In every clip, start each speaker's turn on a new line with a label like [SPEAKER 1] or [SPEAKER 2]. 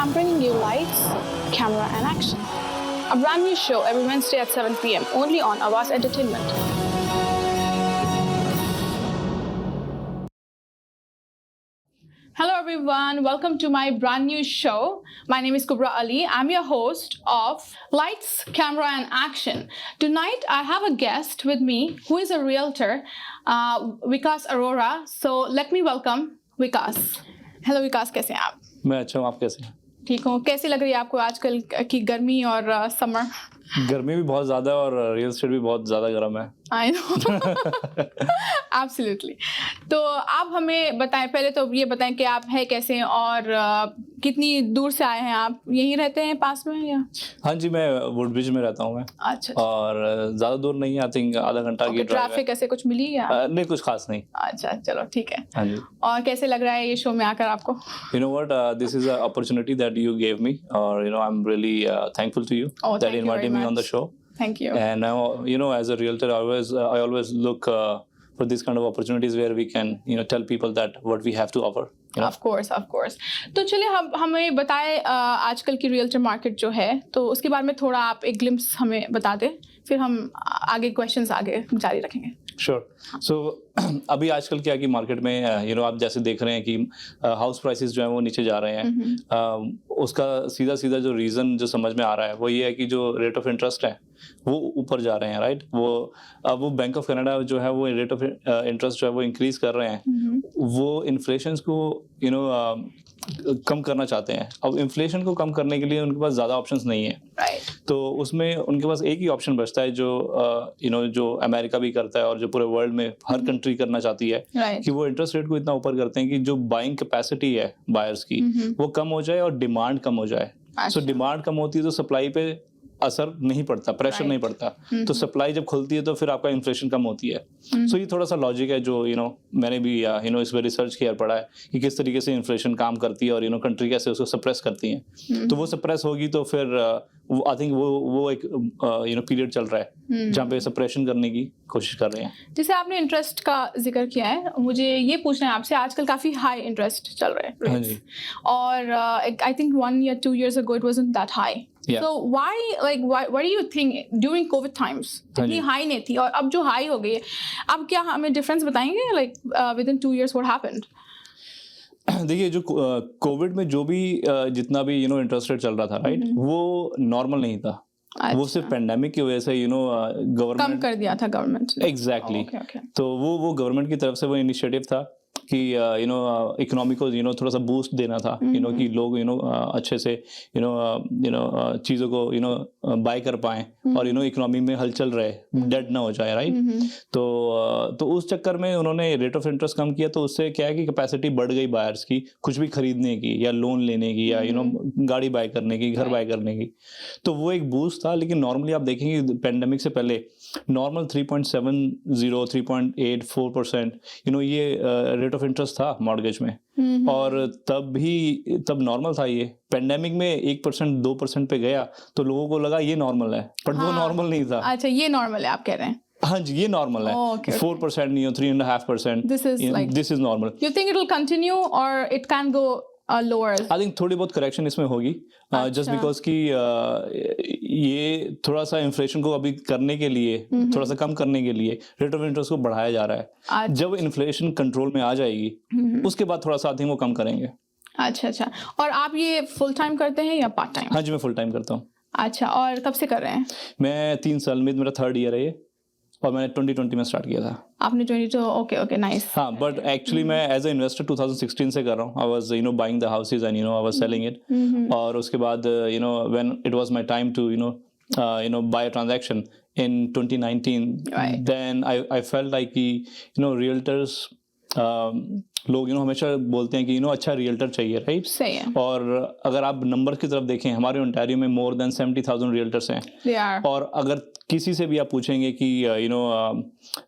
[SPEAKER 1] I'm bringing you Lights, Camera and Action. A brand new show every Wednesday at 7 p.m. only on Avas Entertainment. Hello everyone, welcome to my brand new show. My name is Kubra Ali. I'm your host of Lights, Camera and Action. Tonight I have a guest with me who is a realtor, Vikas Arora. So let me welcome Vikas. Hello Vikas, कैसे हैं आप?
[SPEAKER 2] मैं अच्छा हूँ, आप कैसे हैं?
[SPEAKER 1] ठीक हूँ। कैसी लग रही है आपको आजकल की गर्मी और समर?
[SPEAKER 2] गर्मी भी बहुत ज़्यादा है और रियल एस्टेट भी बहुत ज़्यादा गर्म है।
[SPEAKER 1] I know, absolutely. तो आप हमें बताएं, पहले तो ये बताएं कि आप हैं कैसे और कितनी दूर से आए हैं आप? यहीं रहते हैं पास में या?
[SPEAKER 2] हाँ जी, मैं वुडब्रिज में रहता हूँ मैं।
[SPEAKER 1] अच्छा।
[SPEAKER 2] और ज़्यादा दूर नहीं, आई थिंक आधा घंटा की ड्राइव है।
[SPEAKER 1] ट्रैफिक ऐसे कुछ मिली या?
[SPEAKER 2] नहीं, कुछ खास नहीं।
[SPEAKER 1] अच्छा, चलो ठीक है।
[SPEAKER 2] हाँ जी।
[SPEAKER 1] और कैसे लग रहा है ये शो में आकर आपको?
[SPEAKER 2] You know what, this is an opportunity that you gave me, or I'm really thankful to you that you invited me on the show.
[SPEAKER 1] Thank you.
[SPEAKER 2] And now, as a realtor, I always look for these kind of opportunities where we can, tell people that what we have to offer.
[SPEAKER 1] Of course. तो चलिए हमें बताएं आजकल की realtor market जो है, तो उसके बारे में थोड़ा आप एक ग्लिम्स हमें बता दें, फिर हम आगे क्वेश्चंस आगे जारी रखेंगे।
[SPEAKER 2] श्योर। सो अभी आजकल क्या कि मार्केट में आप जैसे देख रहे हैं कि हाउस प्राइसेस जो है वो नीचे जा रहे हैं। उसका सीधा जो रीज़न जो समझ में आ रहा है वो ये है कि जो रेट ऑफ इंटरेस्ट है वो ऊपर जा रहे हैं, राइट। वो बैंक ऑफ कनाडा जो है वो रेट ऑफ इंटरेस्ट जो है वो इंक्रीज कर रहे हैं। वो इन्फ्लेशन को कम करना चाहते हैं। अब इन्फ्लेशन को कम करने के लिए उनके पास ज़्यादा ऑप्शंस नहीं है। तो उसमें उनके पास एक ही ऑप्शन बचता है जो अमेरिका भी करता है और जो पूरे वर्ल्ड में हर कंट्री करना चाहती है, कि वो इंटरेस्ट रेट को इतना ऊपर करते हैं कि जो बाइंग कैपेसिटी है बायर्स की वो कम हो जाए और डिमांड कम हो जाए। सो डिमांड कम होती है तो सप्लाई पे असर नहीं पड़ता, प्रेशर नहीं पड़ता। तो सप्लाई जब खुलती है तो फिर आपका इन्फ्लेशन कम होती है। सो ये थोड़ा सा लॉजिक है जो मैंने भी इसमें रिसर्च किया पढ़ा है कि किस तरीके से इन्फ्लेशन काम करती है और कंट्री कैसे उसको सप्रेस करती है। तो वो सप्रेस होगी तो फिर आई थिंक वो एक पीरियड चल रहा है जहाँ पे सप्रेशन करने की कोशिश कर रहे हैं।
[SPEAKER 1] जैसे आपने इंटरेस्ट का जिक्र किया है, मुझे ये पूछना है आपसे, आजकल काफी हाई इंटरेस्ट चल रहे हैं।
[SPEAKER 2] हाँ जी।
[SPEAKER 1] और आई थिंक 1 या 2 years ago it wasn't that high.
[SPEAKER 2] Yeah.
[SPEAKER 1] So why do you think during COVID times इतनी हाई नहीं थी और अब जो हाई हो गई है, अब क्या हमें डिफरेंस बताएंगे, like within 2 years what happened?
[SPEAKER 2] देखिए, जो कोविड में जो भी जितना भी इंटरेस्ट रेट चल रहा था, राइट, वो नॉर्मल नहीं था। वो सिर्फ पेंडेमिक की वजह से गवर्नमेंट
[SPEAKER 1] कम कर दिया था गवर्नमेंट।
[SPEAKER 2] एग्जैक्टली। तो वो गवर्नमेंट की तरफ से वो इनिशिएटिव था कि इकोनॉमी को थोड़ा सा बूस्ट देना था, कि लोग अच्छे से चीज़ों को बाय कर पाएं और इकोनॉमी में हलचल रहे, डेड ना हो जाए, राइट। तो उस चक्कर में उन्होंने रेट ऑफ इंटरेस्ट कम किया। तो उससे क्या है कि कैपेसिटी बढ़ गई बायर्स की, कुछ भी खरीदने की या लोन लेने की या गाड़ी बाय करने की, घर बाय करने की। तो वो एक बूस्ट था। लेकिन नॉर्मली आप देखेंगे पेंडेमिक से पहले नॉर्मल 3.70 3.84% ये रेट ऑफ इंटरेस्ट था मॉर्गेज में। और तब नॉर्मल था। ये पेंडेमिक में 1% 2% पे गया तो लोगों को लगा ये नॉर्मल है, बट वो नॉर्मल नहीं था।
[SPEAKER 1] अच्छा, ये नॉर्मल है आप कह रहे हैं?
[SPEAKER 2] हाँ जी, ये नॉर्मल है। 4% 3.5%, this is normal.
[SPEAKER 1] You think it will continue or it can go lower?
[SPEAKER 2] I think थोड़ी बहुत करेक्शन इसमें होगी, जस्ट बिकॉज कि ये थोड़ा सा इन्फ्लेशन को अभी करने के लिए, थोड़ा सा कम करने के लिए रेट ऑफ इंटरेस्ट को बढ़ाया जा रहा है। जब इन्फ्लेशन कंट्रोल में आ जाएगी उसके बाद थोड़ा सा आई थिंक वो कम करेंगे।
[SPEAKER 1] अच्छा। और आप ये फुल टाइम करते हैं या पार्ट टाइम?
[SPEAKER 2] हाँ जी, मैं फुल टाइम करता हूँ।
[SPEAKER 1] अच्छा, और कब से कर रहे हैं?
[SPEAKER 2] मैं 3 साल में, मेरा 3rd ईयर है ये, और मैंने 2020 में स्टार्ट किया था।
[SPEAKER 1] आपने 22? Okay, nice.
[SPEAKER 2] हाँ, बट एक्चुअली मैं एज ए इन्वेस्टर 2016 से कर रहा हूँ। I was buying the houses and I was selling it. और उसके बाद when it was my time to buy a transaction in 2019, then I felt like कि realtors लोग हमेशा बोलते हैं कि अच्छा रियल्टर चाहिए, राइट।
[SPEAKER 1] सही है।
[SPEAKER 2] और अगर आप नंबर की तरफ देखें, हमारे ओंटारियो में मोर देन 70,000 रियल्टर्स हैं। और अगर किसी से भी आप पूछेंगे कि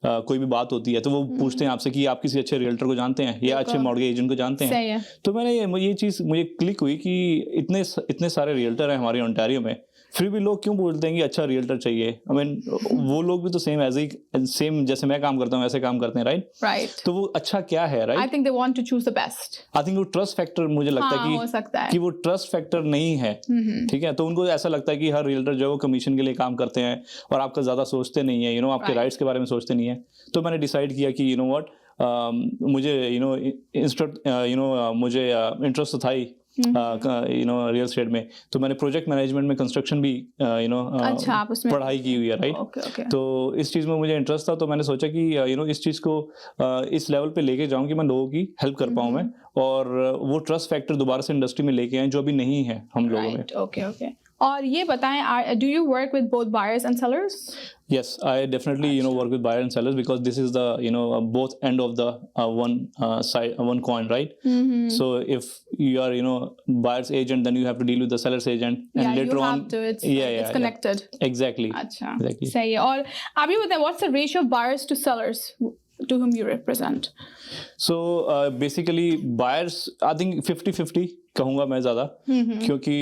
[SPEAKER 2] कोई भी बात होती है तो वो पूछते हैं आपसे कि आप किसी अच्छे रियल्टर को जानते हैं या अच्छे मॉर्गेज एजेंट को जानते हैं।
[SPEAKER 1] सही है।
[SPEAKER 2] तो मैंने ये चीज़ मुझे क्लिक हुई कि इतने सारे रियल्टर हैं हमारे ओंटारियो में, फिर भी लोग क्यों बोलते हैं कि अच्छा रियल्टर चाहिए? आई मीन वो लोग भी तो सेम जैसे मैं काम करता हूँ ऐसे काम करते हैं, राइट?
[SPEAKER 1] राइट,
[SPEAKER 2] तो वो अच्छा क्या है, right?
[SPEAKER 1] I think they want to choose the best.
[SPEAKER 2] I think वो ट्रस्ट फैक्टर, मुझे लगता है
[SPEAKER 1] हो सकता है
[SPEAKER 2] कि वो ट्रस्ट फैक्टर नहीं है, ठीक है? तो उनको ऐसा लगता है कि हर रियल्टर जो है वो कमीशन के लिए काम करते हैं और आपका ज्यादा सोचते नहीं है, आपके
[SPEAKER 1] Right.
[SPEAKER 2] राइट्स के बारे में सोचते नहीं है। तो मैंने डिसाइड किया कि व्हाट, मुझे मुझे इंटरेस्ट था ही रियल एस्टेट में, तो मैंने प्रोजेक्ट मैनेजमेंट में कंस्ट्रक्शन भी
[SPEAKER 1] अच्छा, आप उसमें
[SPEAKER 2] पढ़ाई की हुई है, राइट?
[SPEAKER 1] ओके।
[SPEAKER 2] तो इस चीज़ में मुझे इंटरेस्ट था, तो मैंने सोचा कि इस चीज़ को इस लेवल पे लेके जाऊं कि मैं लोगों की हेल्प कर पाऊं मैं, और वो ट्रस्ट फैक्टर दोबारा से इंडस्ट्री में लेके आए जो अभी नहीं है हम लोगों में।
[SPEAKER 1] ओके। और ये बताएं, do you work with both buyers and sellers?
[SPEAKER 2] Yes, I definitely work with buyer and sellers, because this is the both end of the one coin, right? So if you are buyer's agent, then you have to deal with the seller's agent, and
[SPEAKER 1] Yeah,
[SPEAKER 2] later
[SPEAKER 1] you
[SPEAKER 2] on
[SPEAKER 1] have to. It's connected.
[SPEAKER 2] exactly.
[SPEAKER 1] अच्छा,
[SPEAKER 2] Exactly.
[SPEAKER 1] सही है। और आप ये बताएं, what's the ratio of buyers to sellers to whom you represent?
[SPEAKER 2] So basically buyers, I think 50-50 कहूँगा मैं ज़्यादा, क्योंकि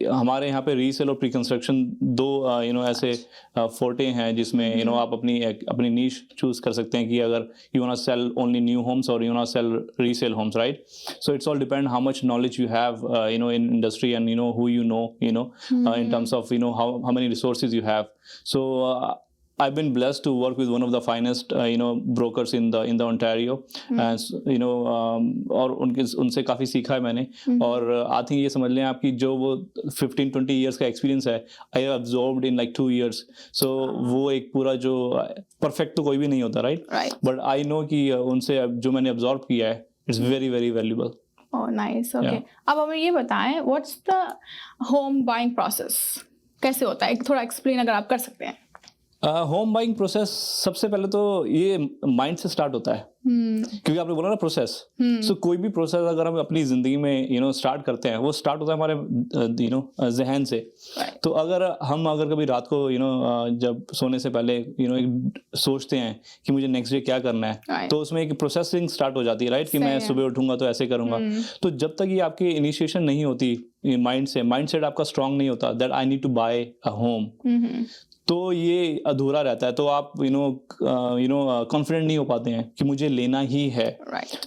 [SPEAKER 2] हमारे यहाँ पे रीसेल और प्री कंस्ट्रक्शन दो ऐसे फोर्टे हैं जिसमें आप अपनी नीश चूज कर सकते हैं कि अगर you want to sell only new homes और you want to sell resale homes, right? So it's all depend how much knowledge you have in industry, and who in terms of how many resources you have. So I've been blessed to work with one of the finest brokers in the Ontario, and और उनसे काफ़ी सीखा है मैंने, और I think ये समझ लें आपकी जो वो 15-20 years का एक्सपीरियंस है, I have absorbed in like 2 years. So वो एक पूरा जो परफेक्ट तो कोई भी नहीं होता, राइट? बट आई नो कि उनसे जो मैंने absorb किया है, it's very very valuable.
[SPEAKER 1] Oh, nice. Okay. अब हमें ये बताएं, what's the home buying process? कैसे होता है? थोड़ा एक्सप्लेन अगर आप कर सकते हैं।
[SPEAKER 2] होम बाइंग प्रोसेस सबसे पहले तो ये माइंड से स्टार्ट होता है, क्योंकि आपने बोला ना प्रोसेस, सो कोई भी प्रोसेस अगर हम अपनी जिंदगी में स्टार्ट करते हैं, वो स्टार्ट होता है हमारे जहन से। तो अगर कभी रात को जब सोने से पहले सोचते हैं कि मुझे नेक्स्ट डे क्या करना है, तो उसमें एक प्रोसेसिंग स्टार्ट हो जाती है, राइट? कि मैं सुबह उठूंगा तो ऐसे करूंगा। तो जब तक ये आपकी इनिशिएशन नहीं होती माइंडसेट आपका स्ट्रांग नहीं होता that I need to buy a home, तो ये अधूरा रहता है। तो आप कॉन्फिडेंट नहीं हो पाते हैं कि मुझे लेना ही है।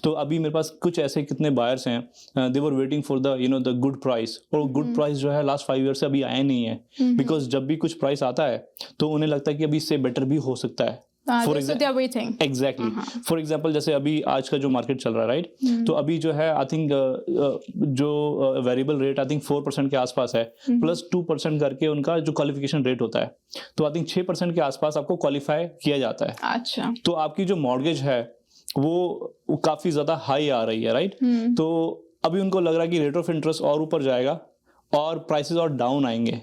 [SPEAKER 2] तो अभी मेरे पास कुछ ऐसे कितने बायर्स हैं, they were waiting for the good price, और गुड प्राइस जो है लास्ट 5 ईयर से अभी आया नहीं है, बिकॉज जब भी कुछ प्राइस आता है तो उन्हें लगता है कि अभी इससे बेटर भी हो सकता है। एग्जैक्टली, फॉर एग्जाम्पल जैसे अभी आज का जो मार्केट चल रहा है, राइट? तो अभी जो है आई थिंक जो वेरिएबल रेट आई थिंक 4% के आसपास है, प्लस 2% करके उनका जो क्वालिफिकेशन रेट होता है, तो आई थिंक 6% के आसपास आपको क्वालिफाई किया जाता है।
[SPEAKER 1] अच्छा,
[SPEAKER 2] तो आपकी जो मॉर्गेज है वो काफी ज्यादा हाई आ रही है, राइट? तो अभी उनको लग रहा है कि रेट ऑफ इंटरेस्ट और ऊपर जाएगा और प्राइसेस और डाउन आएंगे,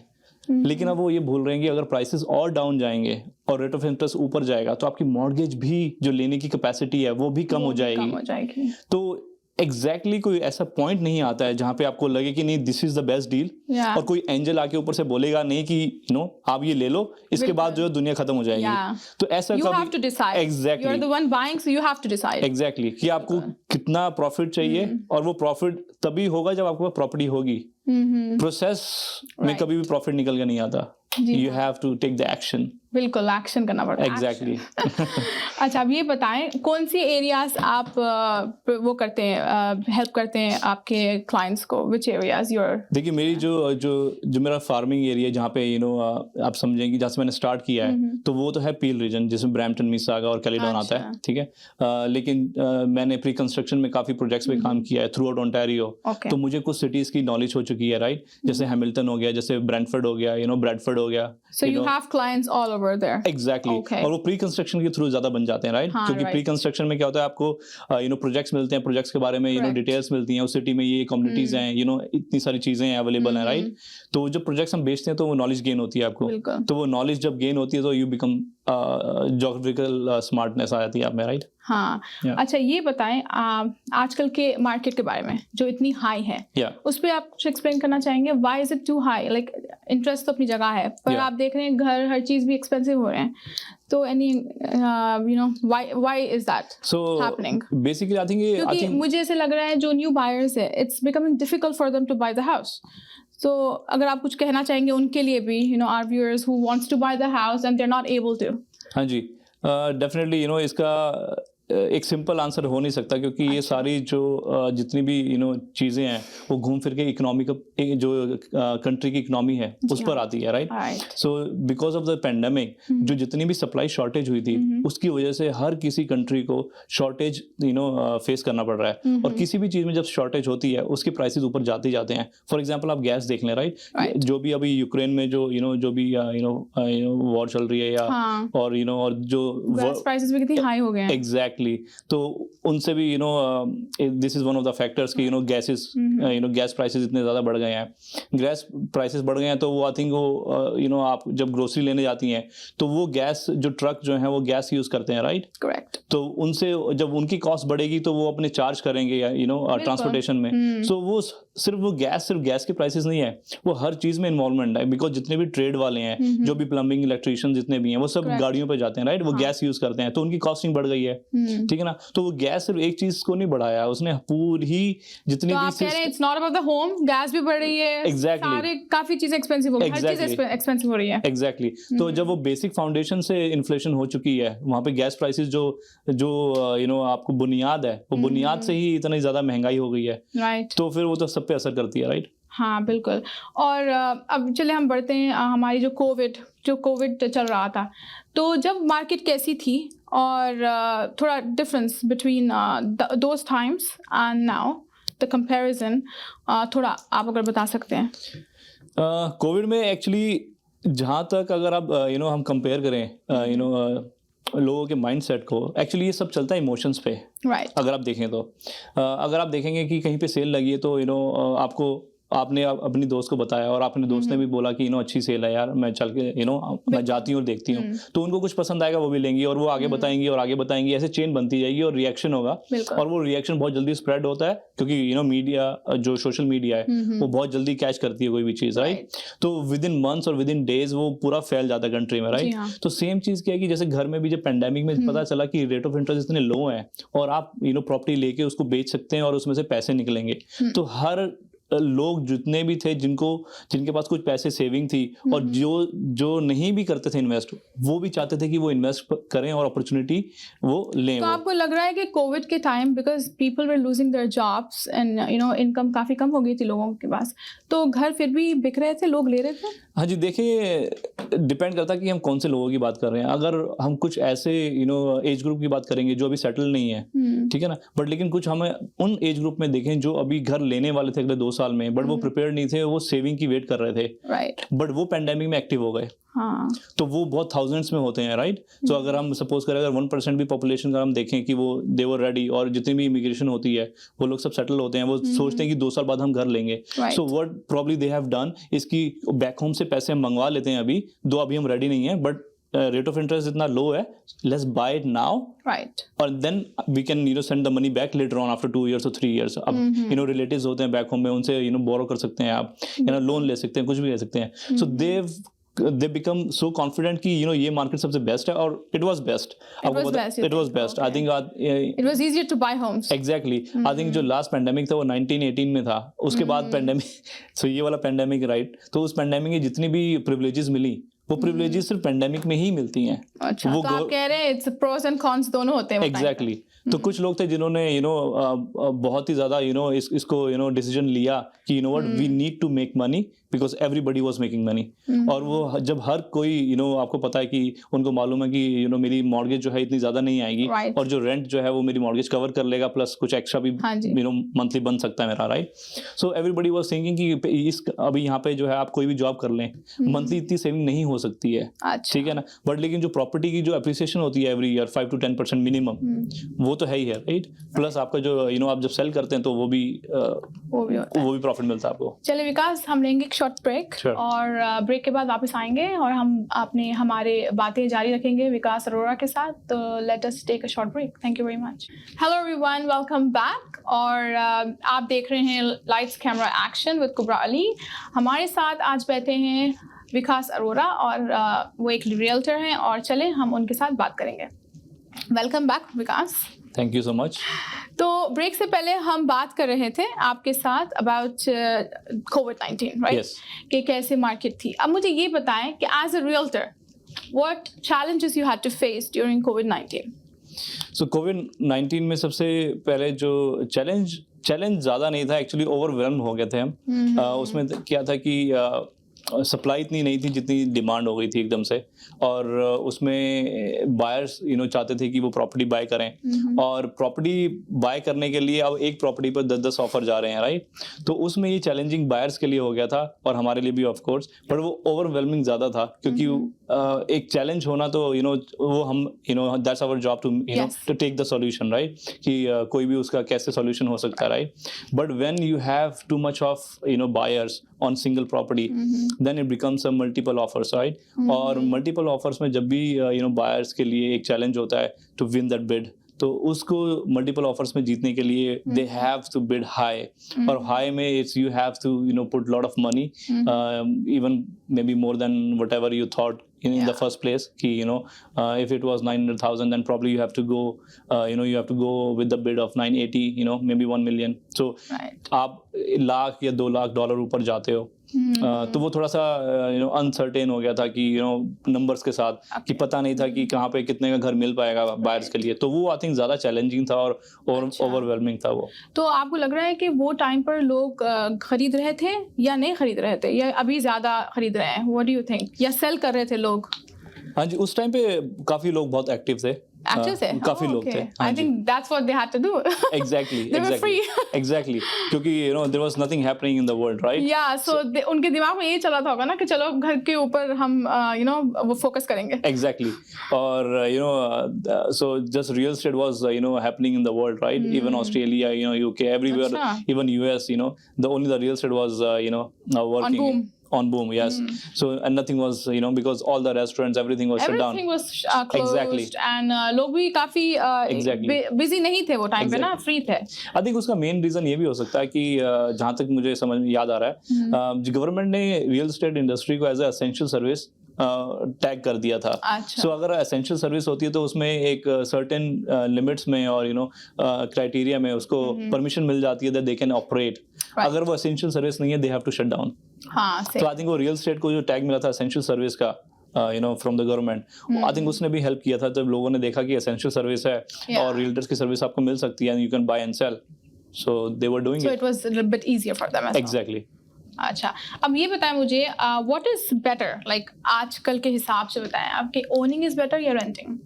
[SPEAKER 2] लेकिन अब वो ये भूल रहे हैं कि अगर प्राइसेस और डाउन जाएंगे और रेट ऑफ इंटरेस्ट ऊपर जाएगा तो आपकी मॉर्गेज भी जो लेने की कैपेसिटी है वो भी कम हो जाएगी। तो एग्जैक्टली कोई ऐसा पॉइंट नहीं आता है जहां पे आपको लगे कि नहीं this is the best deal, और कोई एंजल आके ऊपर से बोलेगा नहीं कि आप ये ले लो, इसके बाद जो है दुनिया खत्म हो जाएगी। तो ऐसा एग्जैक्टली कि आपको कितना प्रॉफिट चाहिए, और वो प्रॉफिट तभी होगा जब आपके पास प्रॉपर्टी होगी। प्रोसेस में कभी भी प्रॉफिट निकल के नहीं आता, you have to take the action.
[SPEAKER 1] बिल्कुल, एक्शन करना पड़ता है।
[SPEAKER 2] एग्जैक्टली।
[SPEAKER 1] अच्छा, अब ये बताएं कौन सी एरियाज आप वो करते हैं, हेल्प करते हैं आपके क्लाइंट्स को, विच एरियाज योर?
[SPEAKER 2] देखिए मेरी जो मेरा फार्मिंग एरिया जहाँ पे आप समझेंगे जहाँ से मैंने स्टार्ट किया है, तो वो तो है पील रीजन, जिसमें ब्रैम्पटन, मिसिसागा और कैलेडोन आता है, ठीक है? लेकिन मैंने प्री कंस्ट्रक्शन में काफी प्रोजेक्ट्स पे काम किया है थ्रू आउट ओंटारियो, तो मुझे कुछ सिटीज की नॉलेज हो चुकी है, राइट? जैसे हैमिल्टन हो गया, जैसे ब्रैंटफोर्ड हो गया, ब्रैडफोर्ड हो गया।
[SPEAKER 1] So you have clients all over there.
[SPEAKER 2] Exactly.
[SPEAKER 1] Okay.
[SPEAKER 2] और वो प्री कंस्ट्रक्शन के थ्रू ज्यादा बन जाते हैं, राइट? क्योंकि प्री कंस्ट्रक्शन में क्या होता है, आपको प्रोजेक्ट्स मिलते हैं, प्रोजेक्ट्स के बारे में डिटेल्स मिलती हैं, उस सिटी में ये कम्युनिटीज हैं, इतनी सारी चीजें अवेलेबल हैं, राइट? तो जब प्रोजेक्ट्स हम बेचते हैं तो वो नॉलेज गेन होती है आपको, तो वो नॉलेज जब गेन होती है तो यू बिकम ज्योग्राफिकल स्मार्टनेस आ जाती है आप में, राइट?
[SPEAKER 1] हाँ। अच्छा, ये बताएं आजकल के मार्केट के बारे में जो इतनी हाई है, उस पर आप कुछ एक्सप्लेन करना चाहेंगे? Why is it too high? Like interest तो अपनी जगह है, पर आप देख रहे हैं घर हर चीज भी एक्सपेंसिव हो रहे हैं, तो any why is that happening?
[SPEAKER 2] Basically I think
[SPEAKER 1] मुझे ऐसे लग रहा है जो न्यू बायर्स है, it's becoming difficult for them to buy the house. So अगर आप कुछ कहना चाहेंगे उनके लिए भी, our viewers who wants to buy the house and they're not able to.
[SPEAKER 2] हाँ जी, डेफिनेटली इसका एक सिंपल आंसर हो नहीं सकता, क्योंकि ये सारी जो जितनी भी चीज़ें हैं वो घूम फिर के इकोनॉमिक जो कंट्री की इकोनॉमी है उस पर आती है, right? So because of the pandemic जो जितनी भी सप्लाई शॉर्टेज हुई थी उसकी वजह से हर किसी कंट्री को शॉर्टेज फेस करना पड़ रहा है, और किसी भी चीज़ में जब शॉर्टेज होती है उसके प्राइसेस ऊपर जाते जाते हैं। फॉर एग्जांपल आप गैस देख लें, राइट? जो भी अभी यूक्रेन में जो जो भी वॉर चल रही है या और और जो
[SPEAKER 1] प्राइसेस भी कितनी हाई हो गए हैं।
[SPEAKER 2] एग्जैक्टली, तो उनसे भी this is one of the factors कि गैसेस गैस प्राइसेस इतने ज़्यादा बढ़ गए हैं। गैस प्राइसेस बढ़ गए हैं तो वो आई थिंक वो आप जब ग्रोसरी लेने जाती हैं तो वो गैस जो ट्रक जो है वो गैस यूज़ करते हैं, राइट?
[SPEAKER 1] करेक्ट।
[SPEAKER 2] तो उनसे जब उनकी कॉस्ट बढ़ेगी तो वो अपने चार्ज करेंगे या ट्रांसपोर्टेशन में। सो वो सिर्फ गैस के प्राइसेस नहीं है, वो हर चीज़ में इन्वॉल्वमेंट है, बिकॉज जितने भी ट्रेड वाले हैं, जो भी प्लम्बिंग इलेक्ट्रिशियन जितने भी हैं, वो सब गाड़ियों पे जाते हैं, राइट? वो गैस यूज़ करते हैं तो उनकी कॉस्टिंग बढ़ गई है, ठीक है ना? तो वो गैस सिर्फ एक चीज को नहीं बढ़ाया, उसने पूरी जितनी
[SPEAKER 1] तो आप कह रहे हैं it's not about the home, gas भी बढ़ रही है,
[SPEAKER 2] एग्जैक्टली
[SPEAKER 1] सारे काफी चीजें एक्सपेंसिव हो गई, हर चीज एक्सपेंसिव हो रही है।
[SPEAKER 2] एग्जैक्टली। तो जब वो बेसिक फाउंडेशन से इन्फ्लेशन हो चुकी है, वहाँ पे गैस प्राइसेस जो आपको बुनियाद है, वो बुनियाद से ही इतनी ज्यादा महंगाई हो गई है,
[SPEAKER 1] राइट?
[SPEAKER 2] तो फिर वो तो सब पे असर करती है, राइट?
[SPEAKER 1] हाँ बिल्कुल। और अब चले हम बढ़ते हैं हमारी जो कोविड चल रहा था, तो जब मार्केट कैसी थी और थोड़ा difference between those times and now, the comparison थोड़ा आप अगर बता सकते हैं।
[SPEAKER 2] कोविड में एक्चुअली जहाँ तक अगर आप हम कंपेयर करें लोगों के माइंडसेट को, एक्चुअली ये सब चलता है इमोशंस पे,
[SPEAKER 1] राइट?
[SPEAKER 2] अगर आप देखें तो अगर आप देखेंगे कि कहीं पे सेल लगी है तो आपने अपनी दोस्त को बताया और आपने दोस्त ने भी बोला कि अच्छी सेल है यार, मैं चल के मैं जाती हूँ और देखती हूँ, तो उनको कुछ पसंद आएगा वो भी लेंगी और वो आगे बताएंगी और आगे बताएंगी, ऐसे चेन बनती जाएगी और रिएक्शन होगा, और वो रिएक्शन बहुत जल्दी स्प्रेड होता है क्योंकि मीडिया जो सोशल मीडिया है वो बहुत जल्दी कैच करती है कोई भी चीज़, राइट? तो विद इन मंथ्स और विद इन डेज वो पूरा फैल जाता है कंट्री में, राइट? तो सेम चीज़ क्या है कि जैसे घर में भी जब पेंडेमिक में पता चला कि रेट ऑफ इंटरेस्ट इतने लो है और आप प्रॉपर्टी लेके उसको बेच सकते हैं और उसमें से पैसे निकलेंगे, तो हर लोग जितने भी थे जिनके पास कुछ पैसे सेविंग थी और जो नहीं भी करते थे इन्वेस्ट, वो भी चाहते थे कि वो इन्वेस्ट करें और अपॉर्चुनिटी वो लें।
[SPEAKER 1] तो आपको लग रहा है कि कोविड के time because people were losing their jobs and income काफ़ी कम हो गई थी लोगों के पास, तो घर फिर भी बिक रहे थे, लोग ले रहे थे?
[SPEAKER 2] हाँ जी, देखिए डिपेंड करता है कि हम कौन से लोगों की बात कर रहे हैं। अगर हम कुछ ऐसे एज ग्रुप की बात करेंगे जो अभी सेटल नहीं है, ठीक है ना, बट लेकिन कुछ हमें उन एज ग्रुप में देखें जो अभी घर लेने वाले थे अगले 2 साल में, बट वो प्रिपेयर नहीं थे, वो सेविंग की वेट कर रहे थे,
[SPEAKER 1] राइट?
[SPEAKER 2] बट वो पेंडेमिक में एक्टिव हो गए।
[SPEAKER 1] हाँ।
[SPEAKER 2] तो वो बहुत थाउजेंड्स में होते हैं, राइट? तो अगर हम सपोज करें अगर 1% भी पॉपुलेशन का हम देखें कि वो दे वर रेडी, और जितनी भी इमिग्रेशन होती है वो लोग सब सेटल होते हैं, वो सोचते हैं कि 2 साल बाद हम घर लेंगे। So what probably they have done इसकी बैक होम से पैसे हम मंगवा लेते हैं अभी हम रेडी नहीं है, बट रेट ऑफ इंटरेस्ट इतना लो है, let's buy it now,
[SPEAKER 1] right?
[SPEAKER 2] और then we can send the money back later on after 2 years or 3 years। अब रिलेटिव्स होते हैं बैक होम में, उनसे बोरो कर सकते हैं आप, लोन ले सकते हैं, कुछ भी ले सकते हैं। सो they become so confident कि ये मार्केट सबसे बेस्ट है, और it was best। It was best। I think
[SPEAKER 1] it was easier to buy homes।
[SPEAKER 2] Exactly। I think जो लास्ट पेंडेमिक था वो 1918 में था, उसके बाद पेंडेमिक सो ये वाला पेंडेमिक, राइट? तो उस पेंडेमिक में जितनी भी प्रिविलेजेस मिली वो प्रिविलेजेस सिर्फ पेंडेमिक में ही मिलती हैं।
[SPEAKER 1] अच्छा, तो आप कह रहे हैं इट्स प्रोस एंड कॉन्स दोनों होते हैं।
[SPEAKER 2] एग्जैक्टली। तो कुछ लोग थे जिन्होंने बहुत ही ज्यादा इसको डिसीजन लिया कि what we need to make money because everybody was making money. और वो जब हर कोई आपको पता है कि उनको मालूम है कि मेरी मॉर्गेज जो है इतनी ज्यादा नहीं आएगी, और जो रेंट जो है वो मेरी मॉर्गेज कवर कर लेगा, प्लस कुछ एक्स्ट्रा भी मंथली बन सकता है मेरा, right? So everybody was thinking कि अभी यहाँ पे जो है आप कोई भी जॉब कर लें, मंथली इतनी सेविंग नहीं हो सकती है, ठीक है ना? बट लेकिन जो प्रॉपर्टी की जो एप्रिसिएशन होती है एवरी ईयर 5 to 10% मिनिमम, वो तो है ही है, राइट? प्लस आपका जो आप जब सेल करते हैं तो वो भी प्रॉफिट मिलता है आपको।
[SPEAKER 1] चलिए विकास, हम लेंगे एक शॉर्ट ब्रेक, और ब्रेक के बाद वापस आएंगे और हम हमारे बातें जारी रखेंगे विकास अरोड़ा के साथ। तो let us take a short break. Thank you very much. Hello everyone, welcome back. और आप देख रहे हैं Lights Camera Action with Kubra Ali. हमारे साथ आज बैठे हैं विकास अरोड़ा, और वो एक रियल्टर हैं, और चले हम उनके साथ बात करेंगे। Welcome back Vikas.
[SPEAKER 2] Thank you so much.
[SPEAKER 1] तो ब्रेक से पहले हम बात कर रहे थे आपके साथ अबाउट कोविड-19, राइट?
[SPEAKER 2] Yes.
[SPEAKER 1] कि कैसे मार्केट थी. अब मुझे ये बताएं कि as a realtor what challenges you had to face during COVID-19?
[SPEAKER 2] So कोविड-19 में सबसे पहले जो चैलेंज ज़्यादा नहीं था, एक्चुअली ओवरवेल्म हो गए थे हम. उसमें क्या था कि सप्लाई इतनी नहीं थी जितनी डिमांड हो गई थी एकदम से, और उसमें बायर्स चाहते थे कि वो प्रॉपर्टी बाय करें, और प्रॉपर्टी बाय करने के लिए अब एक प्रॉपर्टी पर 10-10 ऑफर जा रहे हैं, राइट? तो उसमें ये चैलेंजिंग बायर्स के लिए हो गया था और हमारे लिए भी ऑफ कोर्स, बट वो ओवरवेलमिंग ज़्यादा था क्योंकि एक चैलेंज होना तो वो हम that's our job to take the solution, right? कि कोई भी उसका कैसे सॉल्यूशन हो सकता है, right? But when you have too much of buyers on single property, then it becomes a multiple offers, right? और multiple offers में जब भी buyers के लिए एक challenge होता है to win that bid, तो उसको multiple offers में जीतने के लिए they have to bid high, और high में it's you have to put lot of money, even maybe more than whatever you thought in the first place. कि if it was 900,000, then probably you have to go you have to go with the bid of 980, maybe 1 million. So आप $1 या $2 ऊपर जाते हो, तो वो थोड़ा सा अनसर्टेन हो गया था कि नंबर्स के साथ, कि पता नहीं था कि कहाँ पे कितने का घर मिल पाएगा बायर्स के लिए. तो वो आई थिंक ज़्यादा चैलेंजिंग था और ओवरवेलमिंग था वो.
[SPEAKER 1] तो आपको लग रहा है कि वो टाइम पर लोग खरीद रहे थे या नहीं खरीद रहे थे, या अभी ज़्यादा खरीद रहे हैं? What do you think? या सेल कर रहे थे लोग?
[SPEAKER 2] हाँ जी, उस टाइम पे काफ़ी लोग बहुत एक्टिव थे. काफी लोग थे.
[SPEAKER 1] I think that's what they had to do.
[SPEAKER 2] Exactly.
[SPEAKER 1] They were free.
[SPEAKER 2] Exactly. क्योंकि there was nothing happening in the world, right?
[SPEAKER 1] Yeah. So उनके दिमाग में ये चला था होगा ना कि चलो घर के ऊपर हम वो फोकस करेंगे.
[SPEAKER 2] Exactly. और so just real estate was happening in the world, right? Even Australia, UK, everywhere, even US, the real estate was working on boom. Yes. So and nothing was because all the restaurants, everything was shut down.
[SPEAKER 1] Everything was closed. Exactly. And लोग भी काफी busy नहीं थे वो time पे ना, free थे.
[SPEAKER 2] I think उसका मेन रीजन ये भी हो सकता है कि जहाँ तक मुझे समझ में याद आ रहा है, गवर्नमेंट ने रियल एस्टेट इंडस्ट्री को as a essential service tag कर दिया था. सो अगर एसेंशियल सर्विस होती है तो उसमें एक सर्टेन लिमिट्स में और क्राइटेरिया में उसको परमिशन मिल जाती है दैट दे कैन ऑपरेट. अगर वो एसेंशियल सर्विस नहीं है, they have to shut down. तो आई थिंक वो रियल एस्टेट को जो टैग मिला था एसेंशियल सर्विस का from the government, I think उसने भी हेल्प किया था जब लोगों ने देखा कि एसेंशियल सर्विस है और रियल्टर्स की सर्विस आपको मिल सकती है, you can buy and sell. So they were doing it.
[SPEAKER 1] So it was a little bit easier for them.
[SPEAKER 2] Exactly.
[SPEAKER 1] अच्छा, अब ये बताएं मुझे, व्हाट इज बेटर, लाइक आजकल के हिसाब से बताएं, आपके ओनिंग इज बेटर या renting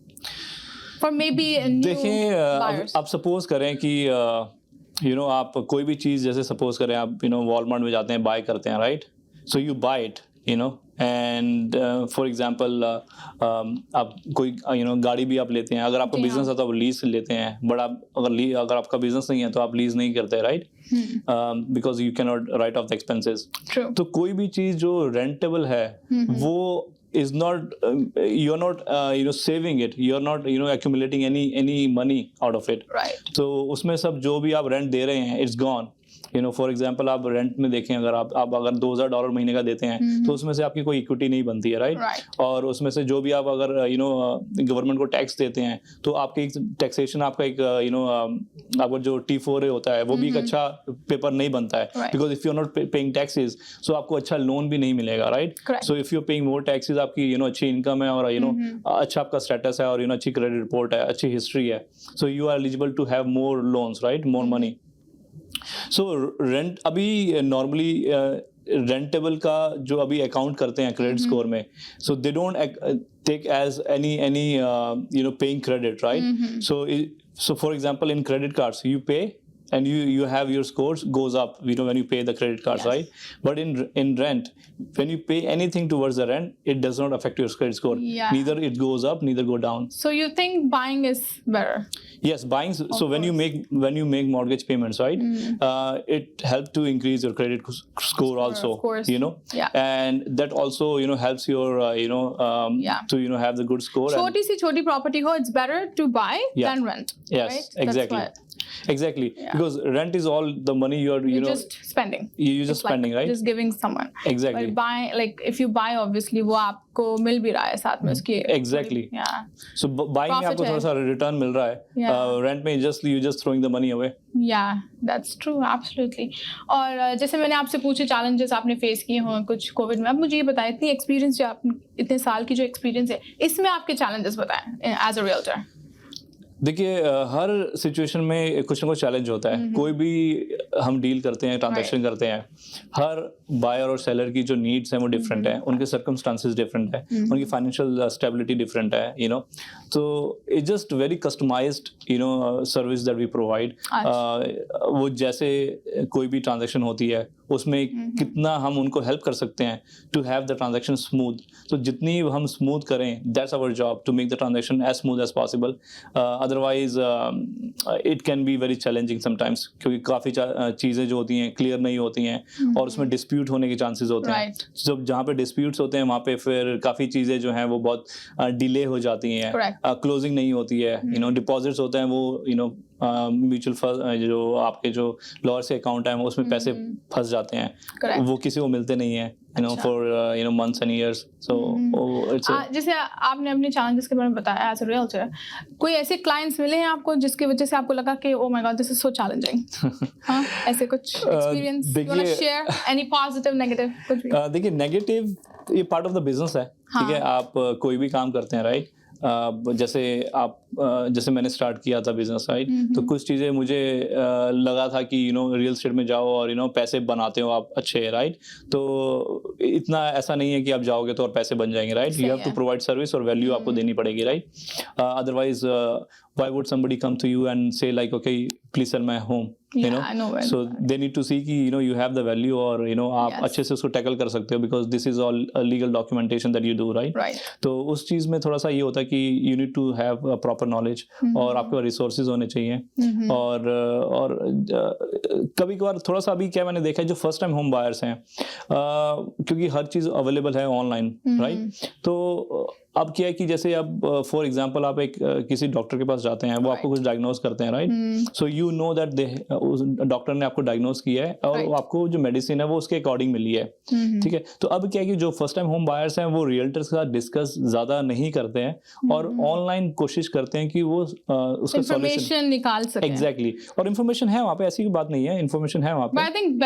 [SPEAKER 1] for may be new buyers?
[SPEAKER 2] आप सपोज करें कि आप कोई भी चीज़, जैसे सपोज करें आप वॉलमार्ट में जाते हैं, बाय करते हैं, right? So you buy it and for example आप कोई गाड़ी भी आप लेते हैं. अगर आपका बिजनेस है तो आप लीज लेते हैं, बट आप अगर आपका बिजनेस नहीं है तो आप लीज नहीं करते, right? Because you can not right of the expenses. तो कोई भी चीज़ जो रेंटेबल है वो is not you're not saving it, you're not accumulating any money out of it,
[SPEAKER 1] right?
[SPEAKER 2] तो उसमें सब जो भी आप रेंट दे रहे हैं, it's gone. फॉर एग्जाम्पल आप रेंट में देखें, अगर आप अगर $2,000 महीने का देते हैं तो उसमें से आपकी कोई इक्विटी नहीं बनती है, राइट? और उसमें से जो भी आप अगर गवर्नमेंट को टैक्स देते हैं तो आपके एक टैक्सेशन, आपका एक आपका जो T4A होता है वो भी एक अच्छा पेपर नहीं बनता है, because if you are not paying taxes so आपको अच्छा लोन भी नहीं मिलेगा, right? So if you are paying more taxes, आपकी अच्छी इनकम है और अच्छा आपका स्टेटस है और अच्छी क्रेडिट रिपोर्ट है, अच्छी हिस्ट्री है, so you are eligible to have more loans, right? More money. So rent अभी नॉर्मली रेंटेबल का जो अभी अकाउंट करते हैं क्रेडिट स्कोर में, so they don't take as any paying credit, right? So for example in credit cards you pay and you have your scores goes up when you pay the credit cards, right? But in rent, when you pay anything towards the rent, it does not affect your credit score. Neither it goes up, neither go down.
[SPEAKER 1] So you think buying is better?
[SPEAKER 2] Yes, buying. So when you make mortgage payments, right? It helps to increase your credit score also.
[SPEAKER 1] Of course.
[SPEAKER 2] And that also helps your to have the good score.
[SPEAKER 1] छोटी सी छोटी property हो, it's better to buy than rent.
[SPEAKER 2] Yes,
[SPEAKER 1] right?
[SPEAKER 2] exactly. Exactly,
[SPEAKER 1] Yeah.
[SPEAKER 2] because rent is all the money you're
[SPEAKER 1] just spending.
[SPEAKER 2] you're just
[SPEAKER 1] It's like
[SPEAKER 2] spending, right?
[SPEAKER 1] Just giving someone.
[SPEAKER 2] Exactly.
[SPEAKER 1] But buy, like if you buy, obviously वो आपको मिल भी रहा है साथ में उसकी.
[SPEAKER 2] Exactly.
[SPEAKER 1] Yeah.
[SPEAKER 2] So buying में
[SPEAKER 1] Profit
[SPEAKER 2] आपको
[SPEAKER 1] है.
[SPEAKER 2] थोड़ा सा रिटर्न मिल रहा है.
[SPEAKER 1] Yeah.
[SPEAKER 2] Rent में you just throwing the money away.
[SPEAKER 1] Yeah, that's true, absolutely. और जैसे मैंने आपसे पूछे challenges आपने face किए हों कुछ कोविड में, अब मुझे ये बताएं इतनी एक्सपीरियंस जो आप इतने साल की जो एक्सपीरियंस है इसमें आपके challenges बताएं एज अ रियल्टर.
[SPEAKER 2] देखिए हर सिचुएशन में कुछ ना कुछ चैलेंज होता है. कोई भी हम डील करते हैं, ट्रांजैक्शन करते हैं, हर बायर और सेलर की जो नीड्स हैं वो डिफरेंट है, उनके सर्कमस्टांसेस डिफरेंट है, उनकी फाइनेंशियल स्टेबिलिटी डिफरेंट है, यू नो. तो it's just very customized service that we provide. वो जैसे कोई भी ट्रांजैक्शन होती है उसमें कितना हम उनको हेल्प कर सकते हैं to have the transaction smooth. तो जितनी हम स्मूथ करें, that's our job to make the transaction as smooth as possible. Otherwise it can be very challenging sometimes, क्योंकि काफ़ी चीज़ें जो होती हैं क्लियर नहीं होती हैं और उसमें डिस्प्यूट होने के चांसेस होते हैं. जब जहाँ पे डिस्प्यूट्स होते हैं वहाँ पे फिर काफ़ी चीज़ें जो हैं वो बहुत डिले हो जाती हैं, क्लोजिंग नहीं होती है, यू नो. डिपॉजिट्स होते हैं वो यू नो म्यूचुअल फंड जो आपके जो लॉयर से अकाउंट है उसमें पैसे फंस जाते हैं. वो किसी को मिलते नहीं है, you know, for you know months and years. So it's
[SPEAKER 1] जैसे आपने अपने challenges के बारे में बताया as a realtor, कोई ऐसे clients मिले हैं आपको जिसकी वजह से आपको लगा कि oh my god this is so challenging? हाँ, ऐसे कुछ experience you want to share? Any positive, negative कुछ भी?
[SPEAKER 2] देखिए नेगेटिव ये पार्ट ऑफ द बिजनेस है. ठीक है, आप कोई भी काम करते हैं, राइट. जैसे मैंने स्टार्ट किया था बिजनेस, राइट. तो कुछ चीज़ें मुझे लगा था कि यू नो रियल एस्टेट में जाओ और यू नो पैसे बनाते हो आप अच्छे, राइट. तो इतना ऐसा नहीं है कि आप जाओगे तो और पैसे बन जाएंगे, right. You have to provide service और वैल्यू आपको देनी पड़ेगी, right. Otherwise why would somebody come to you and say like okay please sell my home, you know.
[SPEAKER 1] I know
[SPEAKER 2] so they need to see कि you know you have the value और you know आप अच्छे से उसको tackle कर सकते हो, because this is all a legal documentation that you do, right. तो उस चीज़ में थोड़ा सा ये होता है कि you need to have a proper knowledge और आपके पास रिसोर्सेज होने चाहिए. और कभी कभार थोड़ा सा अभी क्या मैंने देखा है जो फर्स्ट टाइम होम बायर्स हैं, क्योंकि हर चीज़ अवेलेबल है ऑनलाइन, राइट. तो अब क्या है कि जैसे अब फॉर एग्जांपल आप एक किसी डॉक्टर के पास जाते हैं, वो आपको कुछ डायग्नोज करते हैं, right. So you know that doctor ने आपको डायग्नोज किया है और आपको जो मेडिसिन है वो उसके अकॉर्डिंग मिली है, ठीक है. तो अब क्या है कि जो फर्स्ट टाइम होम बायर्स हैं वो रियल्टर्स के साथ डिस्कस ज्यादा नहीं करते हैं और ऑनलाइन कोशिश करते हैं कि वो उसका
[SPEAKER 1] सॉल्यूशन निकाल सकें.
[SPEAKER 2] एग्जैक्टली. और इन्फॉर्मेशन है वहाँ पे, ऐसी बात नहीं है, इन्फॉर्मेशन है वहाँ पे.
[SPEAKER 1] I think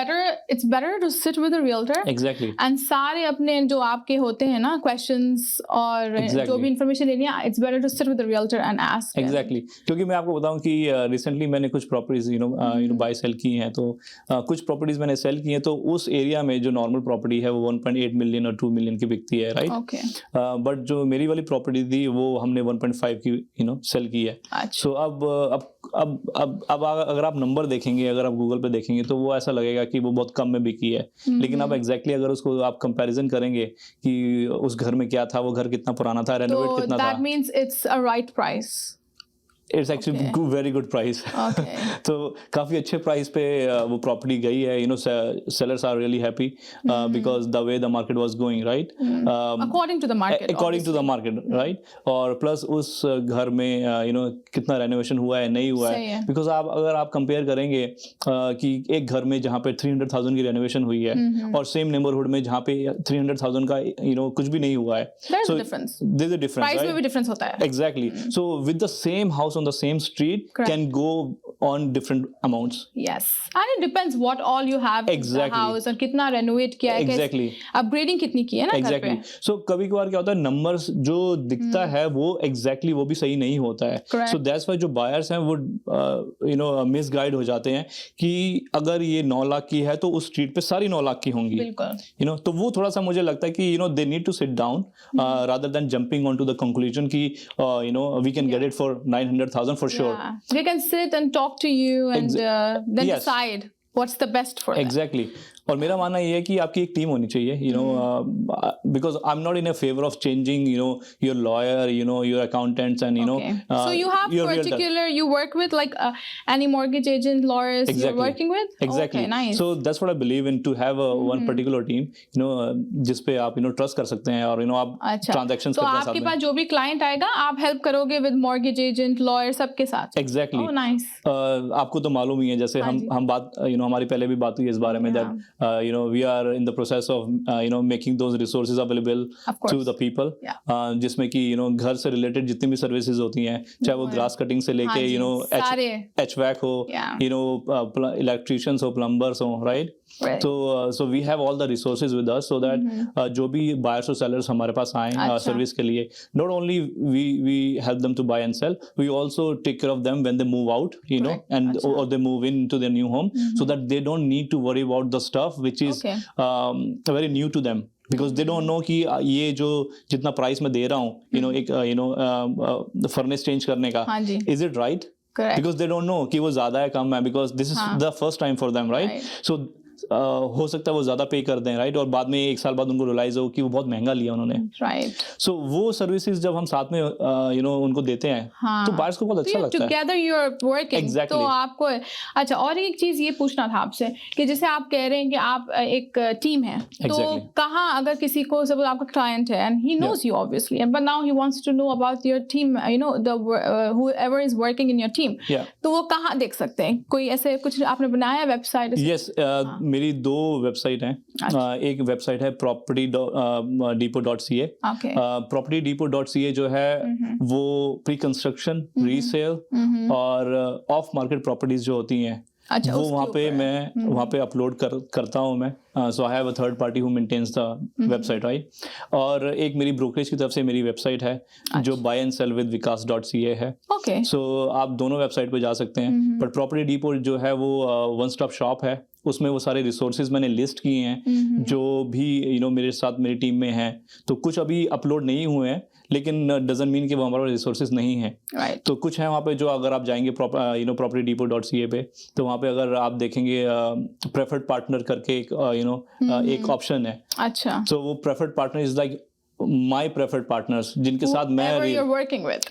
[SPEAKER 1] it's better to sit with a realtor.
[SPEAKER 2] Exactly.
[SPEAKER 1] And सारे अपने जो आपके होते हैं ना क्वेश्चंस और जो भी इन्फॉर्मेशन लेनी है, it's better to sit with the realtor and ask.
[SPEAKER 2] Exactly. क्योंकि मैं आपको बताऊं कि रिसेंटली मैंने कुछ properties you know buy sell की हैं. तो कुछ प्रॉपर्टीज मैंने सेल की हैं, तो उस एरिया में जो नॉर्मल प्रॉपर्टी है वो 1.8 मिलियन और 2 मिलियन की बिकती है, राइट.
[SPEAKER 1] ओके.
[SPEAKER 2] बट जो मेरी वाली प्रॉपर्टी थी वो हमने 1.5 की यू नो सेल की है. सो अब अगर आप नंबर देखेंगे, अगर आप गूगल पे देखेंगे तो वो ऐसा लगेगा कि वो बहुत कम में बिकी है. लेकिन आप एग्जैक्टली अगर उसको आप कंपैरिजन करेंगे कि उस घर में क्या था, वो घर कितना पुराना था, रेनोवेट कितना था.
[SPEAKER 1] That means it's a right price.
[SPEAKER 2] It's actually very good price.
[SPEAKER 1] Okay.
[SPEAKER 2] तो काफी अच्छे प्राइस पे वो प्रॉपर्टी गई है. You know, sellers are really happy because the way the market was going, right?
[SPEAKER 1] According to the market.
[SPEAKER 2] According to the market, right? और plus उस घर में you know कितना रेनोवेशन हुआ है, नहीं हुआ है. Because अगर आप कंपेयर करेंगे कि एक घर में जहाँ पे 300,000 की रेनोवेशन हुई है और सेम नेबरहुड में जहाँ पे 300,000 का you know कुछ भी नहीं हुआ है.
[SPEAKER 1] There's a difference.
[SPEAKER 2] There's a difference.
[SPEAKER 1] Price में भी difference होता है.
[SPEAKER 2] Exactly. So with the same house on the same street can go on different amounts.
[SPEAKER 1] Yes, and it depends what all you have in the house और कितना renovate किया है,
[SPEAKER 2] exactly.
[SPEAKER 1] upgrading कितनी की है ना घर पे.
[SPEAKER 2] So कभी कभार क्या होता है, numbers जो दिखता है वो exactly वो भी सही नहीं होता है. So that's why जो buyers हैं वो you know misguide हो जाते हैं कि अगर ये 9 लाख की है तो उस street पे सारी 9 लाख की होंगी.
[SPEAKER 1] बिल्कुल.
[SPEAKER 2] You know, तो वो थोड़ा सा मुझे लगता है कि you know they need to sit down rather than jumping onto the conclusion कि you know we can get it for 900,000 for sure.
[SPEAKER 1] Yeah. They can sit and talk to you and then decide what's the best for them.
[SPEAKER 2] Exactly. और मेरा मानना ये है कि आपकी एक team होनी चाहिए, you know, because I am not in a favour of changing, you know, your lawyer, you know, your accountants and you know,
[SPEAKER 1] so you have particular you work with like any mortgage agent, lawyers you're working with?
[SPEAKER 2] Exactly.
[SPEAKER 1] Okay, nice.
[SPEAKER 2] So that's what I believe in, to have a one particular team, you know, जिस पे आप, you know, trust कर सकते हैं और, you know, आप transactions
[SPEAKER 1] तो
[SPEAKER 2] करते हैं साथ
[SPEAKER 1] आपके
[SPEAKER 2] में।
[SPEAKER 1] पास जो भी client आएगा आप help करोगे with mortgage agent, lawyer सबके साथ?
[SPEAKER 2] Exactly.
[SPEAKER 1] Oh, nice.
[SPEAKER 2] आपको तो मालूम ही है, जैसे हम बात, you know, हमारी पहले भी बात हुई इस बारे में, that you know, we are in the process of you know, making those resources available to the people, जिसमें कि, you know, घर से related जितनी भी services होती हैं, चाहे वो grass cutting से लेके, you know, HVAC हो, you know, electricians हो, plumbers हो, right? So we have all the resources with us, so that जो भी buyers और sellers हमारे पास आए service के लिए, not only we help them to buy and sell, we also take care of them when they move out, you know, and or they move into their new home, so that they don't need to worry about the stuff which is very new to them. Because they don't know कि ये जो जितना price मैं दे रहा हूँ, you know, एक you know furnace change करने का, is it right?
[SPEAKER 1] Correct.
[SPEAKER 2] Because they don't know कि वो ज़्यादा है कम है, because this is the first time for them, right? So हो सकता है वो ज्यादा पे कर दें, राइट, और बाद में एक साल बाद उनको रियलाइज हो कि वो बहुत महंगा लिया उन्होंने,
[SPEAKER 1] राइट।
[SPEAKER 2] सो वो सर्विसेज जब हम साथ में यू नो उनको देते हैं, तो बायर्स को बहुत अच्छा लगता है।
[SPEAKER 1] टुगेदर यू आर वर्किंग, तो आपको अच्छा। और एक चीज ये पूछना था आपसे कि जैसे आप कह रहे हैं कि आप एक टीम है, तो कहाँ अगर किसी को, सपोज आपका क्लाइंट है and he knows you obviously, but now he wants to know about your team, you know, the whoever is working in your team, तो वो कहाँ देख सकते हैं? कोई ऐसे कुछ आपने बनाया वेबसाइट?
[SPEAKER 2] यस, मेरी 2 वेबसाइट हैं। एक वेबसाइट है propertydepot.ca। propertydepot.ca जो है वो प्री कंस्ट्रक्शन, रीसेल और ऑफ मार्केट प्रॉपर्टीज जो होती हैं, वो वहाँ पे मैं वहाँ पे अपलोड करता हूँ मैं। So I have a third party who maintains the website, right. और एक मेरी ब्रोकरेज की तरफ से मेरी वेबसाइट है जो bye and cell with vikas.ca है। सो आप दोनों वेबसाइट पे जा सकते हैं, बट प्रॉपर्टी डिपोट जो है वो वन स्टॉप शॉप है। उसमें वो सारे रिसोर्सेज मैंने लिस्ट किए हैं जो भी यू नो मेरे साथ मेरी टीम में हैं। तो कुछ अभी अपलोड नहीं हुए हैं, लेकिन डजंट मीन कि वो हमारे रिसोर्सेज नहीं है। तो कुछ है वहाँ पे जो अगर आप जाएंगे propertydepot.ca पे, तो वहाँ पे अगर आप देखेंगे प्रेफर्ड पार्टनर करके एक एक ऑप्शन है।
[SPEAKER 1] अच्छा,
[SPEAKER 2] तो वो preferred partner is like my preferred partners, जिनके साथ मैं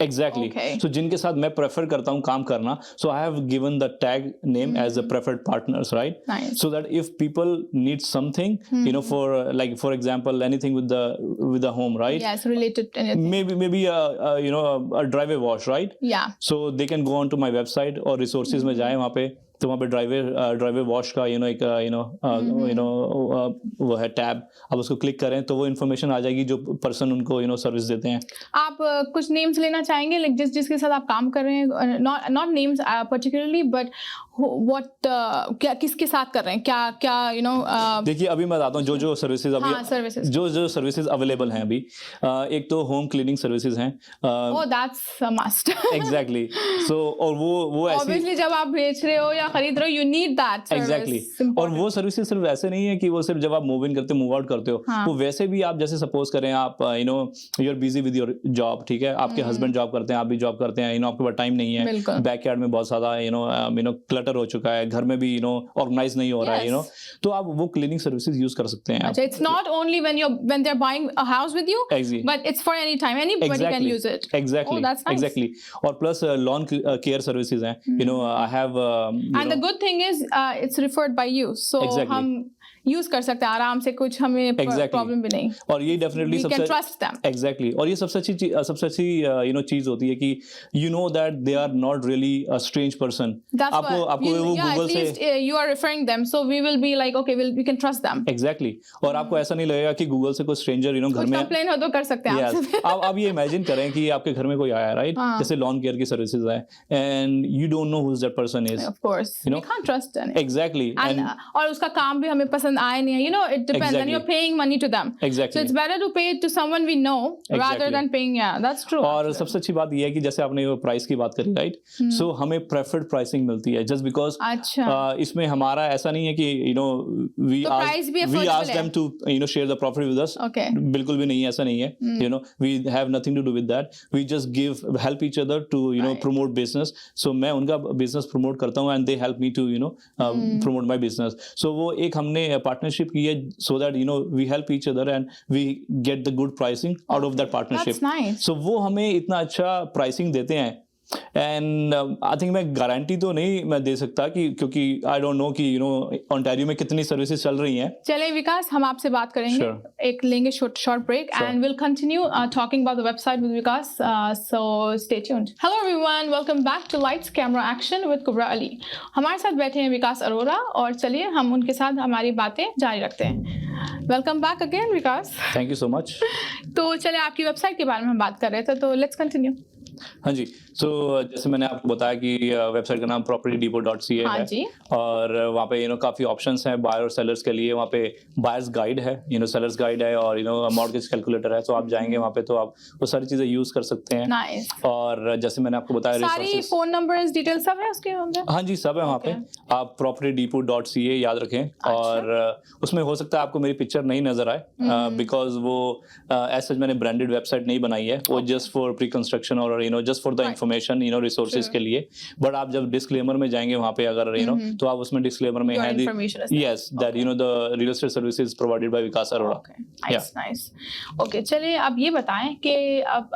[SPEAKER 2] एग्जैक्टली सो जिनके साथ मैं प्रेफर करता हूँ काम करना। So I have given the tag name as the preferred partners, right, so that if people need something, you know, for example anything with the home, right,
[SPEAKER 1] yes, related to anything,
[SPEAKER 2] maybe you know a driveway wash, right, so they can go on to my website और resources में जाए वहाँ पे, तो वहाँ पे driveway wash का एक वो है टैब, आप उसको क्लिक करें तो वो इन्फॉर्मेशन आ जाएगी जो पर्सन उनको सर्विस देते हैं।
[SPEAKER 1] आप कुछ नेम्स लेना चाहेंगे, लाइक जिसके साथ आप काम कर रहे हैं, नॉट नेम्स पर्टिकुलरली, बट क्या किसके साथ कर रहे हैं, क्या यू नो?
[SPEAKER 2] देखिए अभी मैं बताता हूँ जो सर्विसेज अभी जो सर्विसेज अवेलेबल हैं अभी। एक तो होम क्लीनिंग सर्विसेज हैं।
[SPEAKER 1] ओह, दैट्स अ मस्ट।
[SPEAKER 2] एग्जैक्टली, सो और वो
[SPEAKER 1] ऑब्वियसली जब आप बेच रहे हो या खरीद रहे हो, you need that service.
[SPEAKER 2] Exactly, और वो सर्विसेज सिर्फ ऐसे नहीं है कि वो सिर्फ जब आप मूव इन करते हो, मूव आउट करते हो, वो वैसे भी आप जैसे सपोज करें आप you know you are busy with your job, ठीक है, आपके हस्बैंड जॉब करते हैं, आप भी जॉब करते हैं, यू नो आपके पास टाइम नहीं है, बैकयार्ड में बहुत ज्यादा यू नो क्लटर हो चुका है, घर में भी यू नो ऑर्गेनाइज नहीं हो रहा है, यू नो, तो आप वो क्लीनिंग सर्विसेज यूज कर सकते हैं।
[SPEAKER 1] अच्छा, it's not only when they're buying a house with you, but it's for any time, anybody can use it.
[SPEAKER 2] Exactly, exactly, और प्लस लॉन केयर सर्विसेज हैं, you know I have,
[SPEAKER 1] and the good thing is it's referred by you, so हम use कर सकते हैं आराम से, कुछ हमें प्रॉब्लम भी नहीं,
[SPEAKER 2] और ये डेफिनेटली सबसे
[SPEAKER 1] ट्रस्ट देम।
[SPEAKER 2] एग्जैक्टली, और ये सबसे अच्छी यू नो चीज होती है कि you know that they are not really a strange person. आपको वो गूगल से
[SPEAKER 1] you are referring them, so we will be like okay, we can trust them.
[SPEAKER 2] Exactly, और आपको ऐसा नहीं लगेगा कि गूगल से कोई स्ट्रेंजर यू नो घर में
[SPEAKER 1] कंप्लेन हो तो कर सकते हैं
[SPEAKER 2] आप ये इमेजिन करें कि आपके घर में कोई आया, राइट, जैसे लॉन केयर की सर्विसेज है, and you don't know who that person is,
[SPEAKER 1] of course we can't trust them.
[SPEAKER 2] Exactly,
[SPEAKER 1] और उसका काम भी हमें पसंद आए नहीं है, you know, it depends, and you're paying money to them,
[SPEAKER 2] exactly,
[SPEAKER 1] so it's better to pay it to someone we know rather than paying, that's true।
[SPEAKER 2] और सबसे अच्छी बात ये है कि जैसे आपने वो प्राइस की बात करी, राइट, सो हमें प्रेफर्ड प्राइसिंग मिलती है जस्ट बिकॉज इसमें हमारा ऐसा नहीं है कि you know we ask them to you know share the profit with us, बिल्कुल भी नहीं, ऐसा नहीं है, you know we have nothing to do with that, we just give help each other to you know promote business. So मैं उनका business promote करता हूँ and they help me to you know promote my business. So वो एक हमने हमने partnership की है so that you know we help each other and we get the good pricing out of that partnership.
[SPEAKER 1] That's nice.
[SPEAKER 2] So वो हमें इतना अच्छा प्राइसिंग देते हैं एंड आई थिंक मैं गारंटी तो नहीं मैं दे सकता कि क्योंकि आई डोंट नो कि यू नो ओंटारियो में कितनी सर्विसेज चल रही हैं।
[SPEAKER 1] चलिए विकास, हम आपसे बात करेंगे।
[SPEAKER 2] Sure.
[SPEAKER 1] एक लेंगे short break and will continue talking about the website with Vikas, so stay tuned. Hello everyone, welcome back to Lights Camera Action with Kubra Ali. हमारे साथ बैठे हैं विकास अरोरा और चलिए हम उनके साथ हमारी बातें जारी रखते हैं। Welcome back again Vikas.
[SPEAKER 2] Thank you so much.
[SPEAKER 1] तो चलिए आपकी वेबसाइट के बारे में हम बात कर रहे थे, तो लेट्स कंटिन्यू।
[SPEAKER 2] हाँ जी, सो जैसे मैंने आपको बताया कि वेबसाइट का नाम propertydepot.ca
[SPEAKER 1] हाँ
[SPEAKER 2] है
[SPEAKER 1] जी।
[SPEAKER 2] और वहाँ पे यू नो काफ़ी ऑप्शंस हैं बायर और सेलर्स के लिए। वहाँ पे बायर्स गाइड है, यू नो सेलर्स गाइड है और यू नो मॉर्गेज कैलकुलेटर है। तो आप जाएंगे वहाँ पे तो आप वो सारी चीज़ें यूज़ कर सकते हैं।
[SPEAKER 1] नाइस।
[SPEAKER 2] और जैसे मैंने आपको बताया
[SPEAKER 1] सारी
[SPEAKER 2] resources-
[SPEAKER 1] फोन नंबर्स डिटेल सब है उसके अंदर?
[SPEAKER 2] हाँ जी, सब है वहाँ पे। आप propertydepot.ca याद रखें और उसमें हो सकता है आपको मेरी पिक्चर नहीं नजर आए बिकॉज वो ऐसा मैंने ब्रांडेड वेबसाइट नहीं बनाई है, वो जस्ट फॉर प्री कंस्ट्रक्शन और you know just for the information you know resources के लिए। बट आप जब डिस्क्लेमर में जाएंगे वहाँ पे अगर यू नो तो आप उसमें डिस्क्लेमर में
[SPEAKER 1] Your
[SPEAKER 2] है
[SPEAKER 1] information is there.
[SPEAKER 2] Yes that you know the real estate services provided by Vikas Arora.
[SPEAKER 1] Nice nice. Okay, चलिए अब ये बताएं कि अब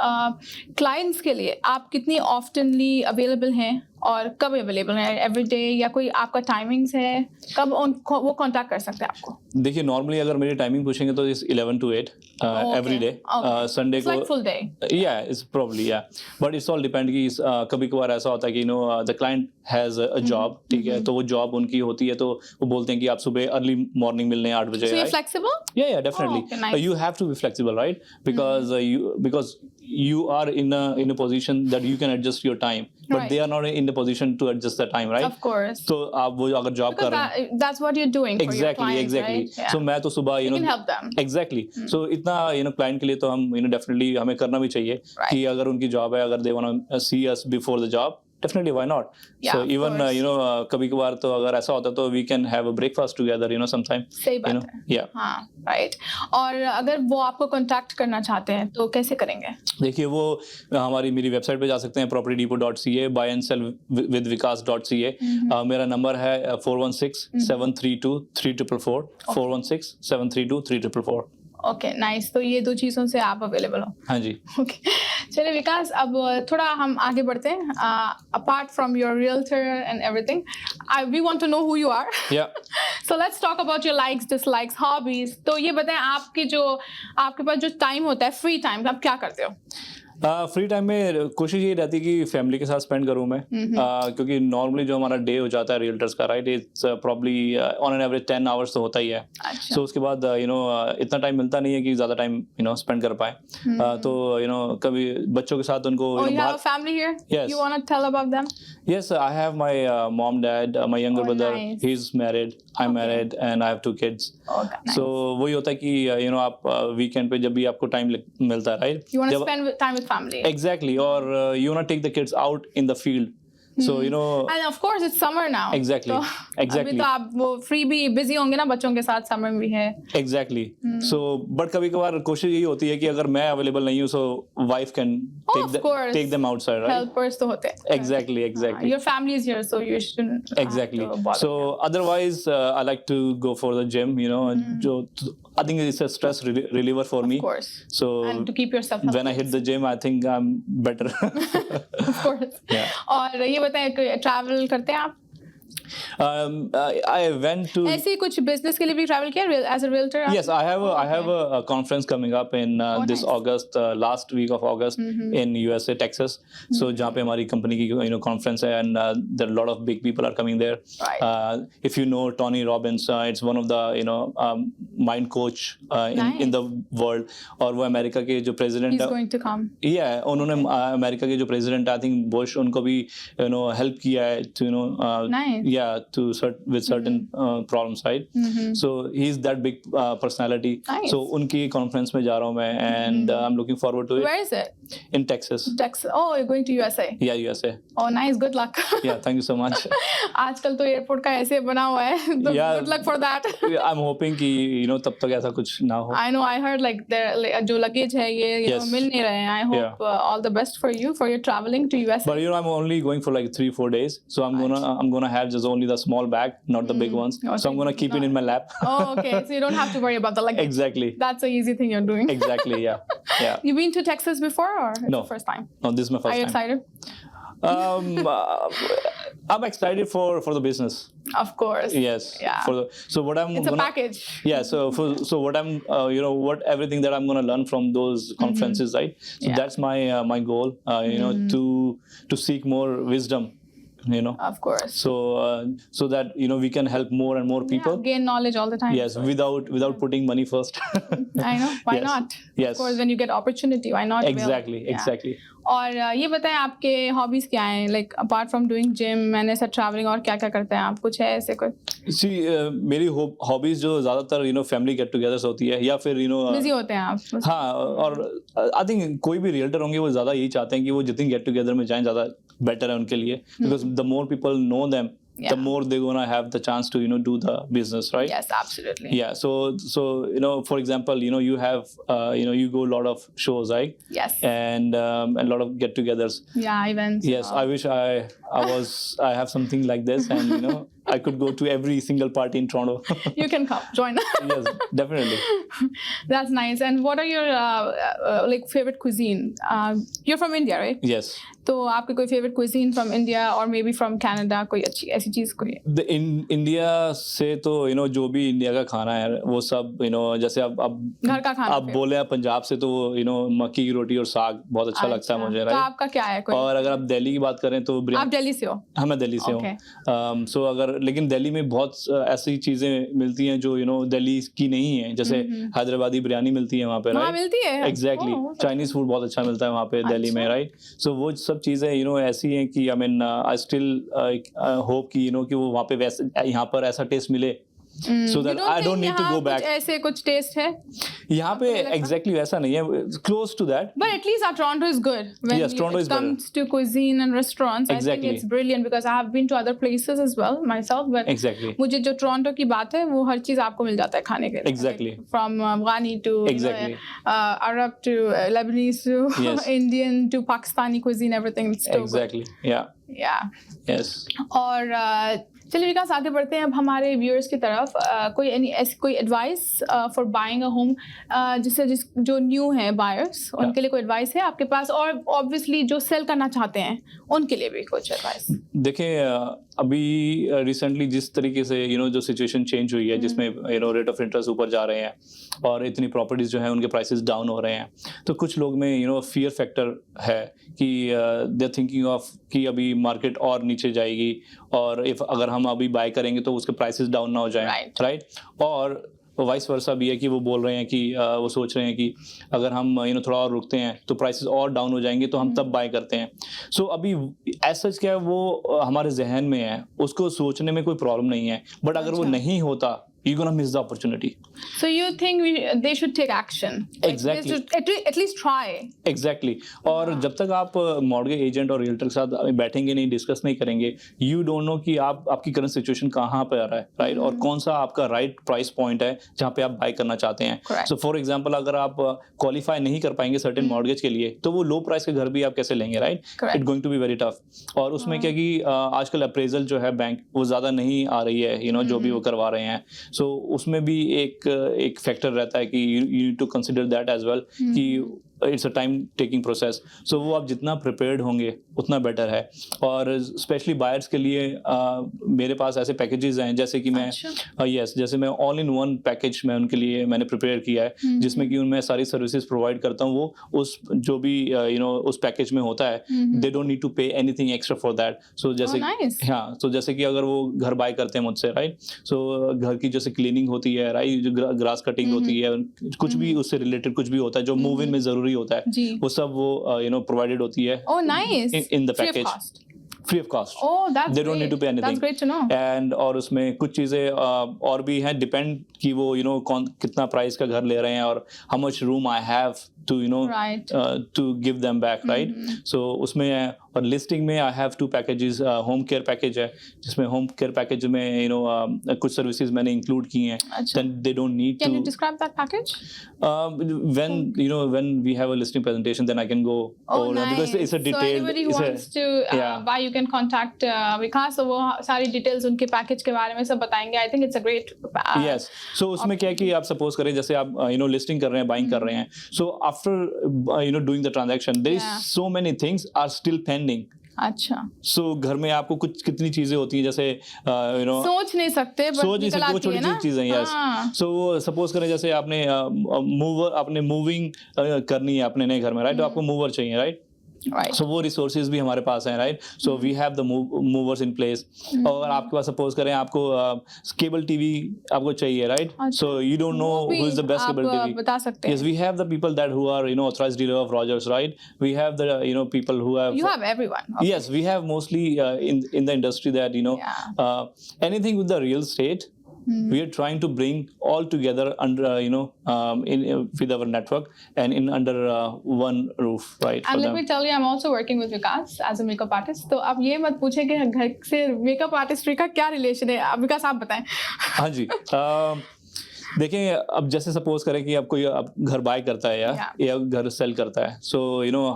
[SPEAKER 1] क्लाइंट्स के लिए आप कितनी ऑफ्टनली अवेलेबल हैं और कब अवेलेबल हैं? एवरी डे या कोई आपका टाइमिंग्स है, कब उनको वो कांटेक्ट कर सकते हैं आपको?
[SPEAKER 2] देखिए नॉर्मली अगर मेरी टाइमिंग पूछेंगे तो is 11 to 8 every day. Sunday को
[SPEAKER 1] फुल डे?
[SPEAKER 2] या इट्स प्रोबब्ली या बट इट्स ऑल डिपेंड कि कभी कभार ऐसा होता है कि you know the client has a job, ठीक है, तो वो जॉब उनकी होती है तो वो बोलते हैं कि आप सुबह अर्ली मॉर्निंग मिलने 8 बजे।
[SPEAKER 1] So you're flexible?
[SPEAKER 2] Yeah, definitely.
[SPEAKER 1] okay, nice.
[SPEAKER 2] You have to be flexible, right? Because you are in a position that you can adjust your time, but
[SPEAKER 1] Right.
[SPEAKER 2] they are not in the position to adjust the time, right?
[SPEAKER 1] Of course.
[SPEAKER 2] तो आप वो अगर job कर
[SPEAKER 1] Because
[SPEAKER 2] रहे हैं
[SPEAKER 1] that's what you're doing for your clients, right? Yeah.
[SPEAKER 2] So मैं तो सुबह
[SPEAKER 1] You
[SPEAKER 2] you
[SPEAKER 1] can
[SPEAKER 2] know
[SPEAKER 1] help them.
[SPEAKER 2] exactly. So इतना you know client के लिए तो हम you know definitely हमें करना भी चाहिए
[SPEAKER 1] Right.
[SPEAKER 2] कि अगर उनकी जॉब है, अगर they wanna see us before the job, definitely why not?
[SPEAKER 1] Yeah,
[SPEAKER 2] So
[SPEAKER 1] of
[SPEAKER 2] even
[SPEAKER 1] course.
[SPEAKER 2] you know कभी कभार तो अगर ऐसा होता तो we can have a breakfast together, you know sometime.
[SPEAKER 1] सही
[SPEAKER 2] You
[SPEAKER 1] बात
[SPEAKER 2] know,
[SPEAKER 1] है।
[SPEAKER 2] yeah.
[SPEAKER 1] हाँ, राइट। और अगर वो आपको कांटेक्ट करना चाहते हैं तो कैसे करेंगे?
[SPEAKER 2] देखिए वो मेरी वेबसाइट पे जा सकते हैं propertydepot.ca, buy and sell with vikas.ca। मेरा नंबर है 416-732-3444 416-732-3444।
[SPEAKER 1] Okay nice. तो ये दो चीज़ों से आप अवेलेबल हो?
[SPEAKER 2] हाँ जी।
[SPEAKER 1] ओके, चलिए विकास, अब थोड़ा हम आगे बढ़ते हैं। Apart from your realtor and everything, we want to know who you are.
[SPEAKER 2] या
[SPEAKER 1] so let's talk about your likes, dislikes, hobbies. तो ये बताएं आपके पास जो टाइम होता है, फ्री टाइम, आप क्या करते हो?
[SPEAKER 2] फ्री टाइम में कोशिश ये रहती है कि फैमिली के साथ स्पेंड करूँ मैं, क्योंकि नॉर्मली जो हमारा डे हो जाता है रियल्टर्स का, right, it's probably on an average 10 hours तो होता ही है।
[SPEAKER 1] अच्छा।
[SPEAKER 2] सो उसके बाद यू नो इतना टाइम मिलता नहीं है कि ज़्यादा टाइम यू नो स्पेंड कर पाए। तो यू नो कभी बच्चों के साथ उनको
[SPEAKER 1] Oh, you have a family here?
[SPEAKER 2] Yes.
[SPEAKER 1] You want to tell about them?
[SPEAKER 2] Yes, I have my mom, dad, my younger
[SPEAKER 1] Oh,
[SPEAKER 2] brother.
[SPEAKER 1] nice.
[SPEAKER 2] He's married. I'm married, and I have 2 kids.
[SPEAKER 1] Oh, nice.
[SPEAKER 2] So वही होता है कि you know आप weekend पे जब भी आपको time मिलता है, right?
[SPEAKER 1] You want to spend time with family?
[SPEAKER 2] Exactly, or you want to take the kids out in the field. So you know.
[SPEAKER 1] And of course it's summer now.
[SPEAKER 2] Exactly.
[SPEAKER 1] तो
[SPEAKER 2] Exactly.
[SPEAKER 1] अभी तो आप वो free भी busy होंगे ना, बच्चों के साथ, समर भी है।
[SPEAKER 2] Exactly. So but कभी कभार कोशिश यही होती है कि अगर मैं अवेलेबल नहीं हूँ, so wife can
[SPEAKER 1] of course.
[SPEAKER 2] take them outside, right?
[SPEAKER 1] Helpers तो होते हैं।
[SPEAKER 2] Exactly.
[SPEAKER 1] Your family is here, so you shouldn't have
[SPEAKER 2] Exactly.
[SPEAKER 1] to bother.
[SPEAKER 2] So otherwise, I like to go for the gym. You know, I think it's a stress reliever for me.
[SPEAKER 1] Of course.
[SPEAKER 2] So
[SPEAKER 1] And to keep yourself healthy.
[SPEAKER 2] when I hit the gym, I think I'm better.
[SPEAKER 1] Of course.
[SPEAKER 2] Yeah.
[SPEAKER 1] और ये बताएं, travel करते हैं आप?
[SPEAKER 2] I went to.
[SPEAKER 1] ऐसे ही कुछ business के लिए भी ट्रैवल किया as a realtor?
[SPEAKER 2] Yes, I have a conference coming up in this
[SPEAKER 1] nice.
[SPEAKER 2] August, last week of August in USA, Texas. So जहाँ पे हमारी कंपनी की you know conference है, and there are a lot of big people are coming there.
[SPEAKER 1] Right.
[SPEAKER 2] If you know Tony Robbins, it's one of the you know mind coach in the world. और वो America के जो president
[SPEAKER 1] He's going to come.
[SPEAKER 2] Yeah, उन्होंने America के जो president I think Bush, उनको भी you know help किया है to you know
[SPEAKER 1] Nice.
[SPEAKER 2] yeah with certain problems, right? So he's that big personality.
[SPEAKER 1] Nice.
[SPEAKER 2] So उनकी conference में जा रहा हूँ मैं, and I'm looking forward to it.
[SPEAKER 1] Where is it?
[SPEAKER 2] In Texas.
[SPEAKER 1] Texas. Oh, you're going to USA.
[SPEAKER 2] Yeah, USA.
[SPEAKER 1] Oh, nice. Good luck.
[SPEAKER 2] Yeah, thank you so much.
[SPEAKER 1] आजकल तो airport का ऐसे बना हुआ है, तो
[SPEAKER 2] Yeah.
[SPEAKER 1] good luck for that.
[SPEAKER 2] I'm hoping कि you know तब तक ऐसा कुछ ना हो.
[SPEAKER 1] I know. I heard like जो लगेज है ये you know,
[SPEAKER 2] Yes.
[SPEAKER 1] मिल नहीं रहे हैं. I hope all the best for you for your traveling to USA.
[SPEAKER 2] But you know I'm only going for like 3-4 days, so I'm gonna have just only the small bag, not the big ones.
[SPEAKER 1] Oh,
[SPEAKER 2] So I'm gonna keep it in my lap.
[SPEAKER 1] Oh, okay. So you don't have to worry about the luggage.
[SPEAKER 2] Exactly.
[SPEAKER 1] That's an easy thing you're doing.
[SPEAKER 2] Exactly. Yeah. Yeah.
[SPEAKER 1] You've been to Texas before, or it's
[SPEAKER 2] No.
[SPEAKER 1] the first time?
[SPEAKER 2] No, this is my
[SPEAKER 1] Are
[SPEAKER 2] first
[SPEAKER 1] you
[SPEAKER 2] time.
[SPEAKER 1] excited?
[SPEAKER 2] I'm excited for the business.
[SPEAKER 1] Of course.
[SPEAKER 2] Yes.
[SPEAKER 1] Yeah.
[SPEAKER 2] So what I'm
[SPEAKER 1] It's a
[SPEAKER 2] gonna
[SPEAKER 1] package.
[SPEAKER 2] yeah. So what I'm what everything that I'm gonna learn from those conferences, right? So
[SPEAKER 1] Yeah.
[SPEAKER 2] that's my goal. To seek more wisdom.
[SPEAKER 1] Of course.
[SPEAKER 2] So that we can help more and more people.
[SPEAKER 1] Yeah, gain knowledge all the time.
[SPEAKER 2] Yes, without putting money first.
[SPEAKER 1] I know. Why
[SPEAKER 2] Yes.
[SPEAKER 1] not?
[SPEAKER 2] Yes.
[SPEAKER 1] Of course, when you get opportunity, why not?
[SPEAKER 2] Exactly.
[SPEAKER 1] Yeah.
[SPEAKER 2] Exactly.
[SPEAKER 1] और ये बताएं आपके hobbies क्या हैं, like apart from doing gym and ऐसा travelling, और क्या क्या करते हैं आप? कुछ है ऐसे कुछ?
[SPEAKER 2] See, मेरी हॉबीज जो ज्यादातर फैमिली गेट टुगेदर्स होती है, या फिर
[SPEAKER 1] बिजी होते हैं आप?
[SPEAKER 2] हाँ, और आई थिंक कोई भी रियल्टर होंगे वो ज्यादा यही चाहते हैं कि वो जितनी गेट टुगेदर में जाएं ज्यादा बेटर है उनके लिए, because the more people know them, the more they're gonna have the chance to do the business, right?
[SPEAKER 1] Yes, absolutely.
[SPEAKER 2] Yeah, so for example, you have you go a lot of shows, right?
[SPEAKER 1] Yes.
[SPEAKER 2] And a lot of get-togethers.
[SPEAKER 1] Yeah, events.
[SPEAKER 2] Yes, I wish I have something like this, and I could go to every single party in Toronto.
[SPEAKER 1] You can come, join.
[SPEAKER 2] Yes, definitely.
[SPEAKER 1] That's nice. And what are your like favorite cuisine? You're from India, right?
[SPEAKER 2] Yes.
[SPEAKER 1] तो आपके कोई favorite cuisine from India or maybe from Canada, कोई अच्छी ऐसी चीज कोई?
[SPEAKER 2] India से तो जो भी इंडिया का खाना है वो सब जैसे अब
[SPEAKER 1] घर का खाना
[SPEAKER 2] आप बोले आप पंजाब से तो मक्की की रोटी और साग बहुत अच्छा लगता है मुझे,
[SPEAKER 1] तो
[SPEAKER 2] राइट?
[SPEAKER 1] आपका क्या है कोई?
[SPEAKER 2] और अगर आप दिल्ली की बात करें तो
[SPEAKER 1] आप
[SPEAKER 2] बिरयानी।
[SPEAKER 1] दिल्ली से हो?
[SPEAKER 2] हाँ, मैं दिल्ली से हूँ। सो अगर लेकिन दिल्ली में बहुत ऐसी चीजें मिलती हैं जो दिल्ली की नहीं है, जैसे हैदराबादी बिरयानी मिलती है वहाँ पे,
[SPEAKER 1] वहाँ
[SPEAKER 2] राइट?
[SPEAKER 1] मिलती है?
[SPEAKER 2] एग्जैक्टली। चाइनीज फूड बहुत अच्छा मिलता है वहाँ पे दिल्ली में,
[SPEAKER 1] अच्छा।
[SPEAKER 2] राइट? सो वो सब चीजें ऐसी हैं कि आई स्टिल होप कि कि वो वहाँ पे वैसे यहाँ पर ऐसा टेस्ट मिले, so that I don't need to go back.
[SPEAKER 1] ऐसे कुछ टेस्ट है
[SPEAKER 2] यहाँ पे एग्जैक्टली वैसा नहीं है, close to that.
[SPEAKER 1] But at least our Toronto is good. When
[SPEAKER 2] Yes, Toronto
[SPEAKER 1] it
[SPEAKER 2] is better.
[SPEAKER 1] comes to cuisine and restaurants, I
[SPEAKER 2] Exactly.
[SPEAKER 1] think it's brilliant because I have been to other places as well myself. But
[SPEAKER 2] Exactly.
[SPEAKER 1] मुझे जो Toronto की बात है वो हर चीज आपको मिल जाता है खाने के लिए.
[SPEAKER 2] Exactly.
[SPEAKER 1] Like, from Afghani to
[SPEAKER 2] Exactly.
[SPEAKER 1] Arab to Lebanese to
[SPEAKER 2] Yes.
[SPEAKER 1] Indian to Pakistani cuisine, everything. It's still
[SPEAKER 2] Exactly. Yeah.
[SPEAKER 1] good. Yeah.
[SPEAKER 2] Yes.
[SPEAKER 1] और चलिए विकास आगे बढ़ते हैं अब हमारे व्यूअर्स की तरफ. कोई advice for buying a home, जो न्यू है बायर्स उनके लिए कोई एडवाइस है आपके पास, और ऑब्वियसली जो सेल करना चाहते हैं उनके लिए भी कुछ एडवाइस?
[SPEAKER 2] देखिए, अभी रिसेंटली जिस तरीके से जो सिचुएशन चेंज हुई है, जिसमें रेट ऑफ इंटरेस्ट ऊपर जा रहे हैं और इतनी प्रॉपर्टीज जो है उनके प्राइसेस डाउन हो रहे हैं, तो कुछ लोग में फियर फैक्टर है कि दे आर थिंकिंग ऑफ कि अभी मार्केट और नीचे जाएगी, और अगर हम अभी बाय करेंगे तो उसके प्राइसेस डाउन ना हो जाए, राइट? और वाइस वर्सा भी है कि वो बोल रहे हैं कि वो सोच रहे हैं कि अगर हम थोड़ा और रुकते हैं तो प्राइसेस और डाउन हो जाएंगे, तो हम तब बाय करते हैं. सो अभी ऐसा क्या है, वो हमारे जहन में है, उसको सोचने में कोई प्रॉब्लम नहीं है, बट अगर वो नहीं होता, you're gonna miss the opportunity.
[SPEAKER 1] So you think they should take action?
[SPEAKER 2] Exactly.
[SPEAKER 1] They should at least try.
[SPEAKER 2] Exactly. और जब तक आप मॉर्गेज एजेंट और रियल्टर के साथ बैठेंगे नहीं, डिस्कस नहीं करेंगे, you don't know कि आपकी करंट सिचुएशन कहाँ पे आ रहा है, राइट? और कौन सा आपका राइट प्राइस पॉइंट है जहाँ पे आप बाय करना चाहते हैं. सो फॉर एग्जांपल, अगर आप क्वालिफाई नहीं कर पाएंगे सर्टेन मॉर्गेज के लिए, तो वो लो प्राइस के घर भी आप कैसे लेंगे, right? It going to be very tough. और उसमें क्या कि आजकल अप्रेजल जो है बैंक वो ज्यादा नहीं आ रही है, जो भी वो करवा रहे हैं. सो उसमें भी एक फैक्टर रहता है कि you need to consider that as well कि it's a time taking process. So वो आप जितना प्रिपेयर्ड होंगे उतना बेटर है. और स्पेशली बायर्स के लिए मेरे पास ऐसे पैकेजेस हैं, जैसे कि मैं जैसे मैं ऑल इन वन पैकेज में उनके लिए मैंने प्रिपेयर किया है, जिसमें कि उनमें सारी सर्विसेज प्रोवाइड करता हूँ. वो उस जो भी उस पैकेज में होता है, they don't need to pay anything extra for that. सो जैसे हाँ, तो जैसे कि अगर वो घर बाय करते हैं मुझसे, राइट? सो घर की जैसे क्लीनिंग होती है, राइट, जो ग्रास कटिंग होती है, कुछ भी उससे रिलेटेड कुछ भी होता है जो मूव इन में जरूरी होता है, वो सब वो प्रोवाइडेड होती है.
[SPEAKER 1] Oh, nice.
[SPEAKER 2] In the package. Free of cost.
[SPEAKER 1] Oh, that's
[SPEAKER 2] They don't need to pay anything.
[SPEAKER 1] That's great to know.
[SPEAKER 2] And और उसमें कुछ चीजें और भी हैं, डिपेंड कि वो कौन कितना प्राइस का घर ले रहे हैं और how much room I have to to give them back, right? So उसमें और लिस्टिंग में I have 2 packages, home care package है जिसमें होम केयर पैकेज में कुछ सर्विसेज मैंने इंक्लूड की हैं,
[SPEAKER 1] अच्छा।
[SPEAKER 2] then they don't need
[SPEAKER 1] Can
[SPEAKER 2] to
[SPEAKER 1] you describe that package?
[SPEAKER 2] when we have a listing presentation, then I can go over that because it's a
[SPEAKER 1] So
[SPEAKER 2] detailed.
[SPEAKER 1] anybody who wants to
[SPEAKER 2] yeah.
[SPEAKER 1] buy, you can contact विकास, तो वो सारी details उनके package के बारे में सब बताएंगे. I think it's a great
[SPEAKER 2] Yes. So उसमें क्या है कि आप सपोज करें जैसे आप लिस्टिंग कर रहे हैं, बाइंग कर रहे हैं, so after doing the transaction, there is so many things are still pending.
[SPEAKER 1] अच्छा.
[SPEAKER 2] So घर में आपको कुछ कितनी चीजें होती हैं जैसे
[SPEAKER 1] सोच नहीं सकते,
[SPEAKER 2] सोच नहीं सकते, वो छोटी छोटी चीजें. यस. सो सपोज करें जैसे आपने मूविंग करनी है अपने नए घर में, राइट? तो आपको मूवर चाहिए, राइट?
[SPEAKER 1] Right.
[SPEAKER 2] So वो रिसोर्सेज भी हमारे पास हैं, right? So we have the movers in place. और आपके पास सपोज करें आपको केबल टीवी आपको चाहिए, right? So you don't know who is the best cable TV.
[SPEAKER 1] बता सकते हैं.
[SPEAKER 2] Yes, we have the people that who are authorized dealer of Rogers, right? We have the people who have.
[SPEAKER 1] You have everyone. Okay.
[SPEAKER 2] Yes, we have mostly in the industry that anything with the real estate. We are trying to bring all together under with our network and in under one roof, right?
[SPEAKER 1] And let me tell you, I'm also working with Vikas as a makeup artist. तो अब ये मत पूछे कि घर से makeup artistry का क्या relation है. अब विकास आप बताएं.
[SPEAKER 2] हाँ जी. देखें, अब जैसे सपोज करें कि अब कोई घर बाय करता है या घर सेल करता है, सो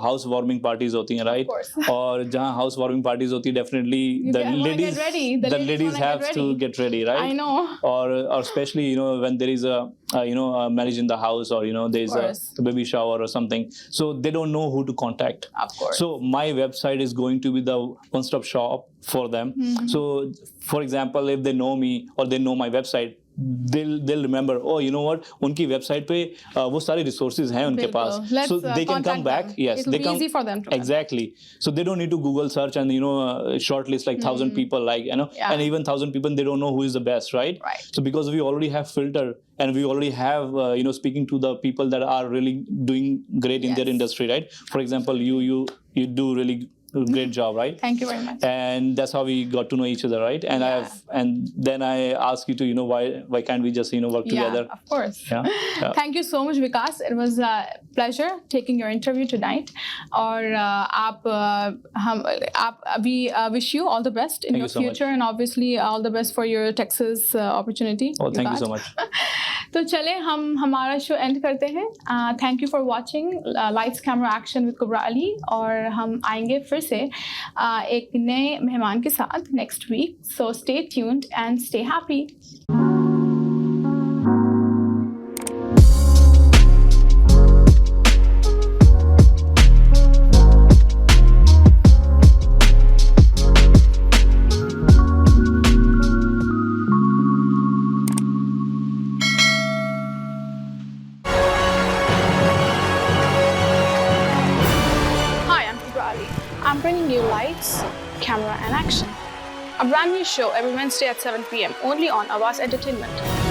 [SPEAKER 2] हाउस वार्मिंग पार्टीज होती हैं, राइट? और जहाँ हाउस वार्मिंग पार्टीज होती है, definitely the ladies have to get ready, right?
[SPEAKER 1] I know.
[SPEAKER 2] और specially when there is a marriage in the house, or there is a baby shower or something, so they don't know who to contact.
[SPEAKER 1] Of course.
[SPEAKER 2] So my website is going to be the one-stop shop for them. So for example, if they know me or they know my website, they'll remember, oh, you know what, उनकी website पे वो सारे resources हैं उनके पास, so they can come back. Yes,
[SPEAKER 1] it'll be easy for them to
[SPEAKER 2] exactly. So they don't need to Google search and shortlist like 1,000 people, like and even 1,000 people, they don't know who is the best, right? So because we already have filter and we already have speaking to the people that are really doing great in their industry, right? For example, you do really great job, right?
[SPEAKER 1] Thank you very much.
[SPEAKER 2] And that's how we got to know each other, right? And and then I ask you to why can't we just work together?
[SPEAKER 1] Yeah, of course.
[SPEAKER 2] Yeah.
[SPEAKER 1] Thank you so much, Vikas. It was a pleasure taking your interview tonight. और we wish you all the best in your future, and obviously all the best for your Texas opportunity.
[SPEAKER 2] Oh, thank you so much.
[SPEAKER 1] तो चले हम हमारा show end करते हैं. Thank you for watching Lights Camera Action with Kubra Ali, और हम आएंगे फिर से एक नए मेहमान के साथ next week. So stay tuned and stay happy. I'm bringing you Lights, Camera and Action, a brand new show every Wednesday at 7 p.m. only on Avas Entertainment.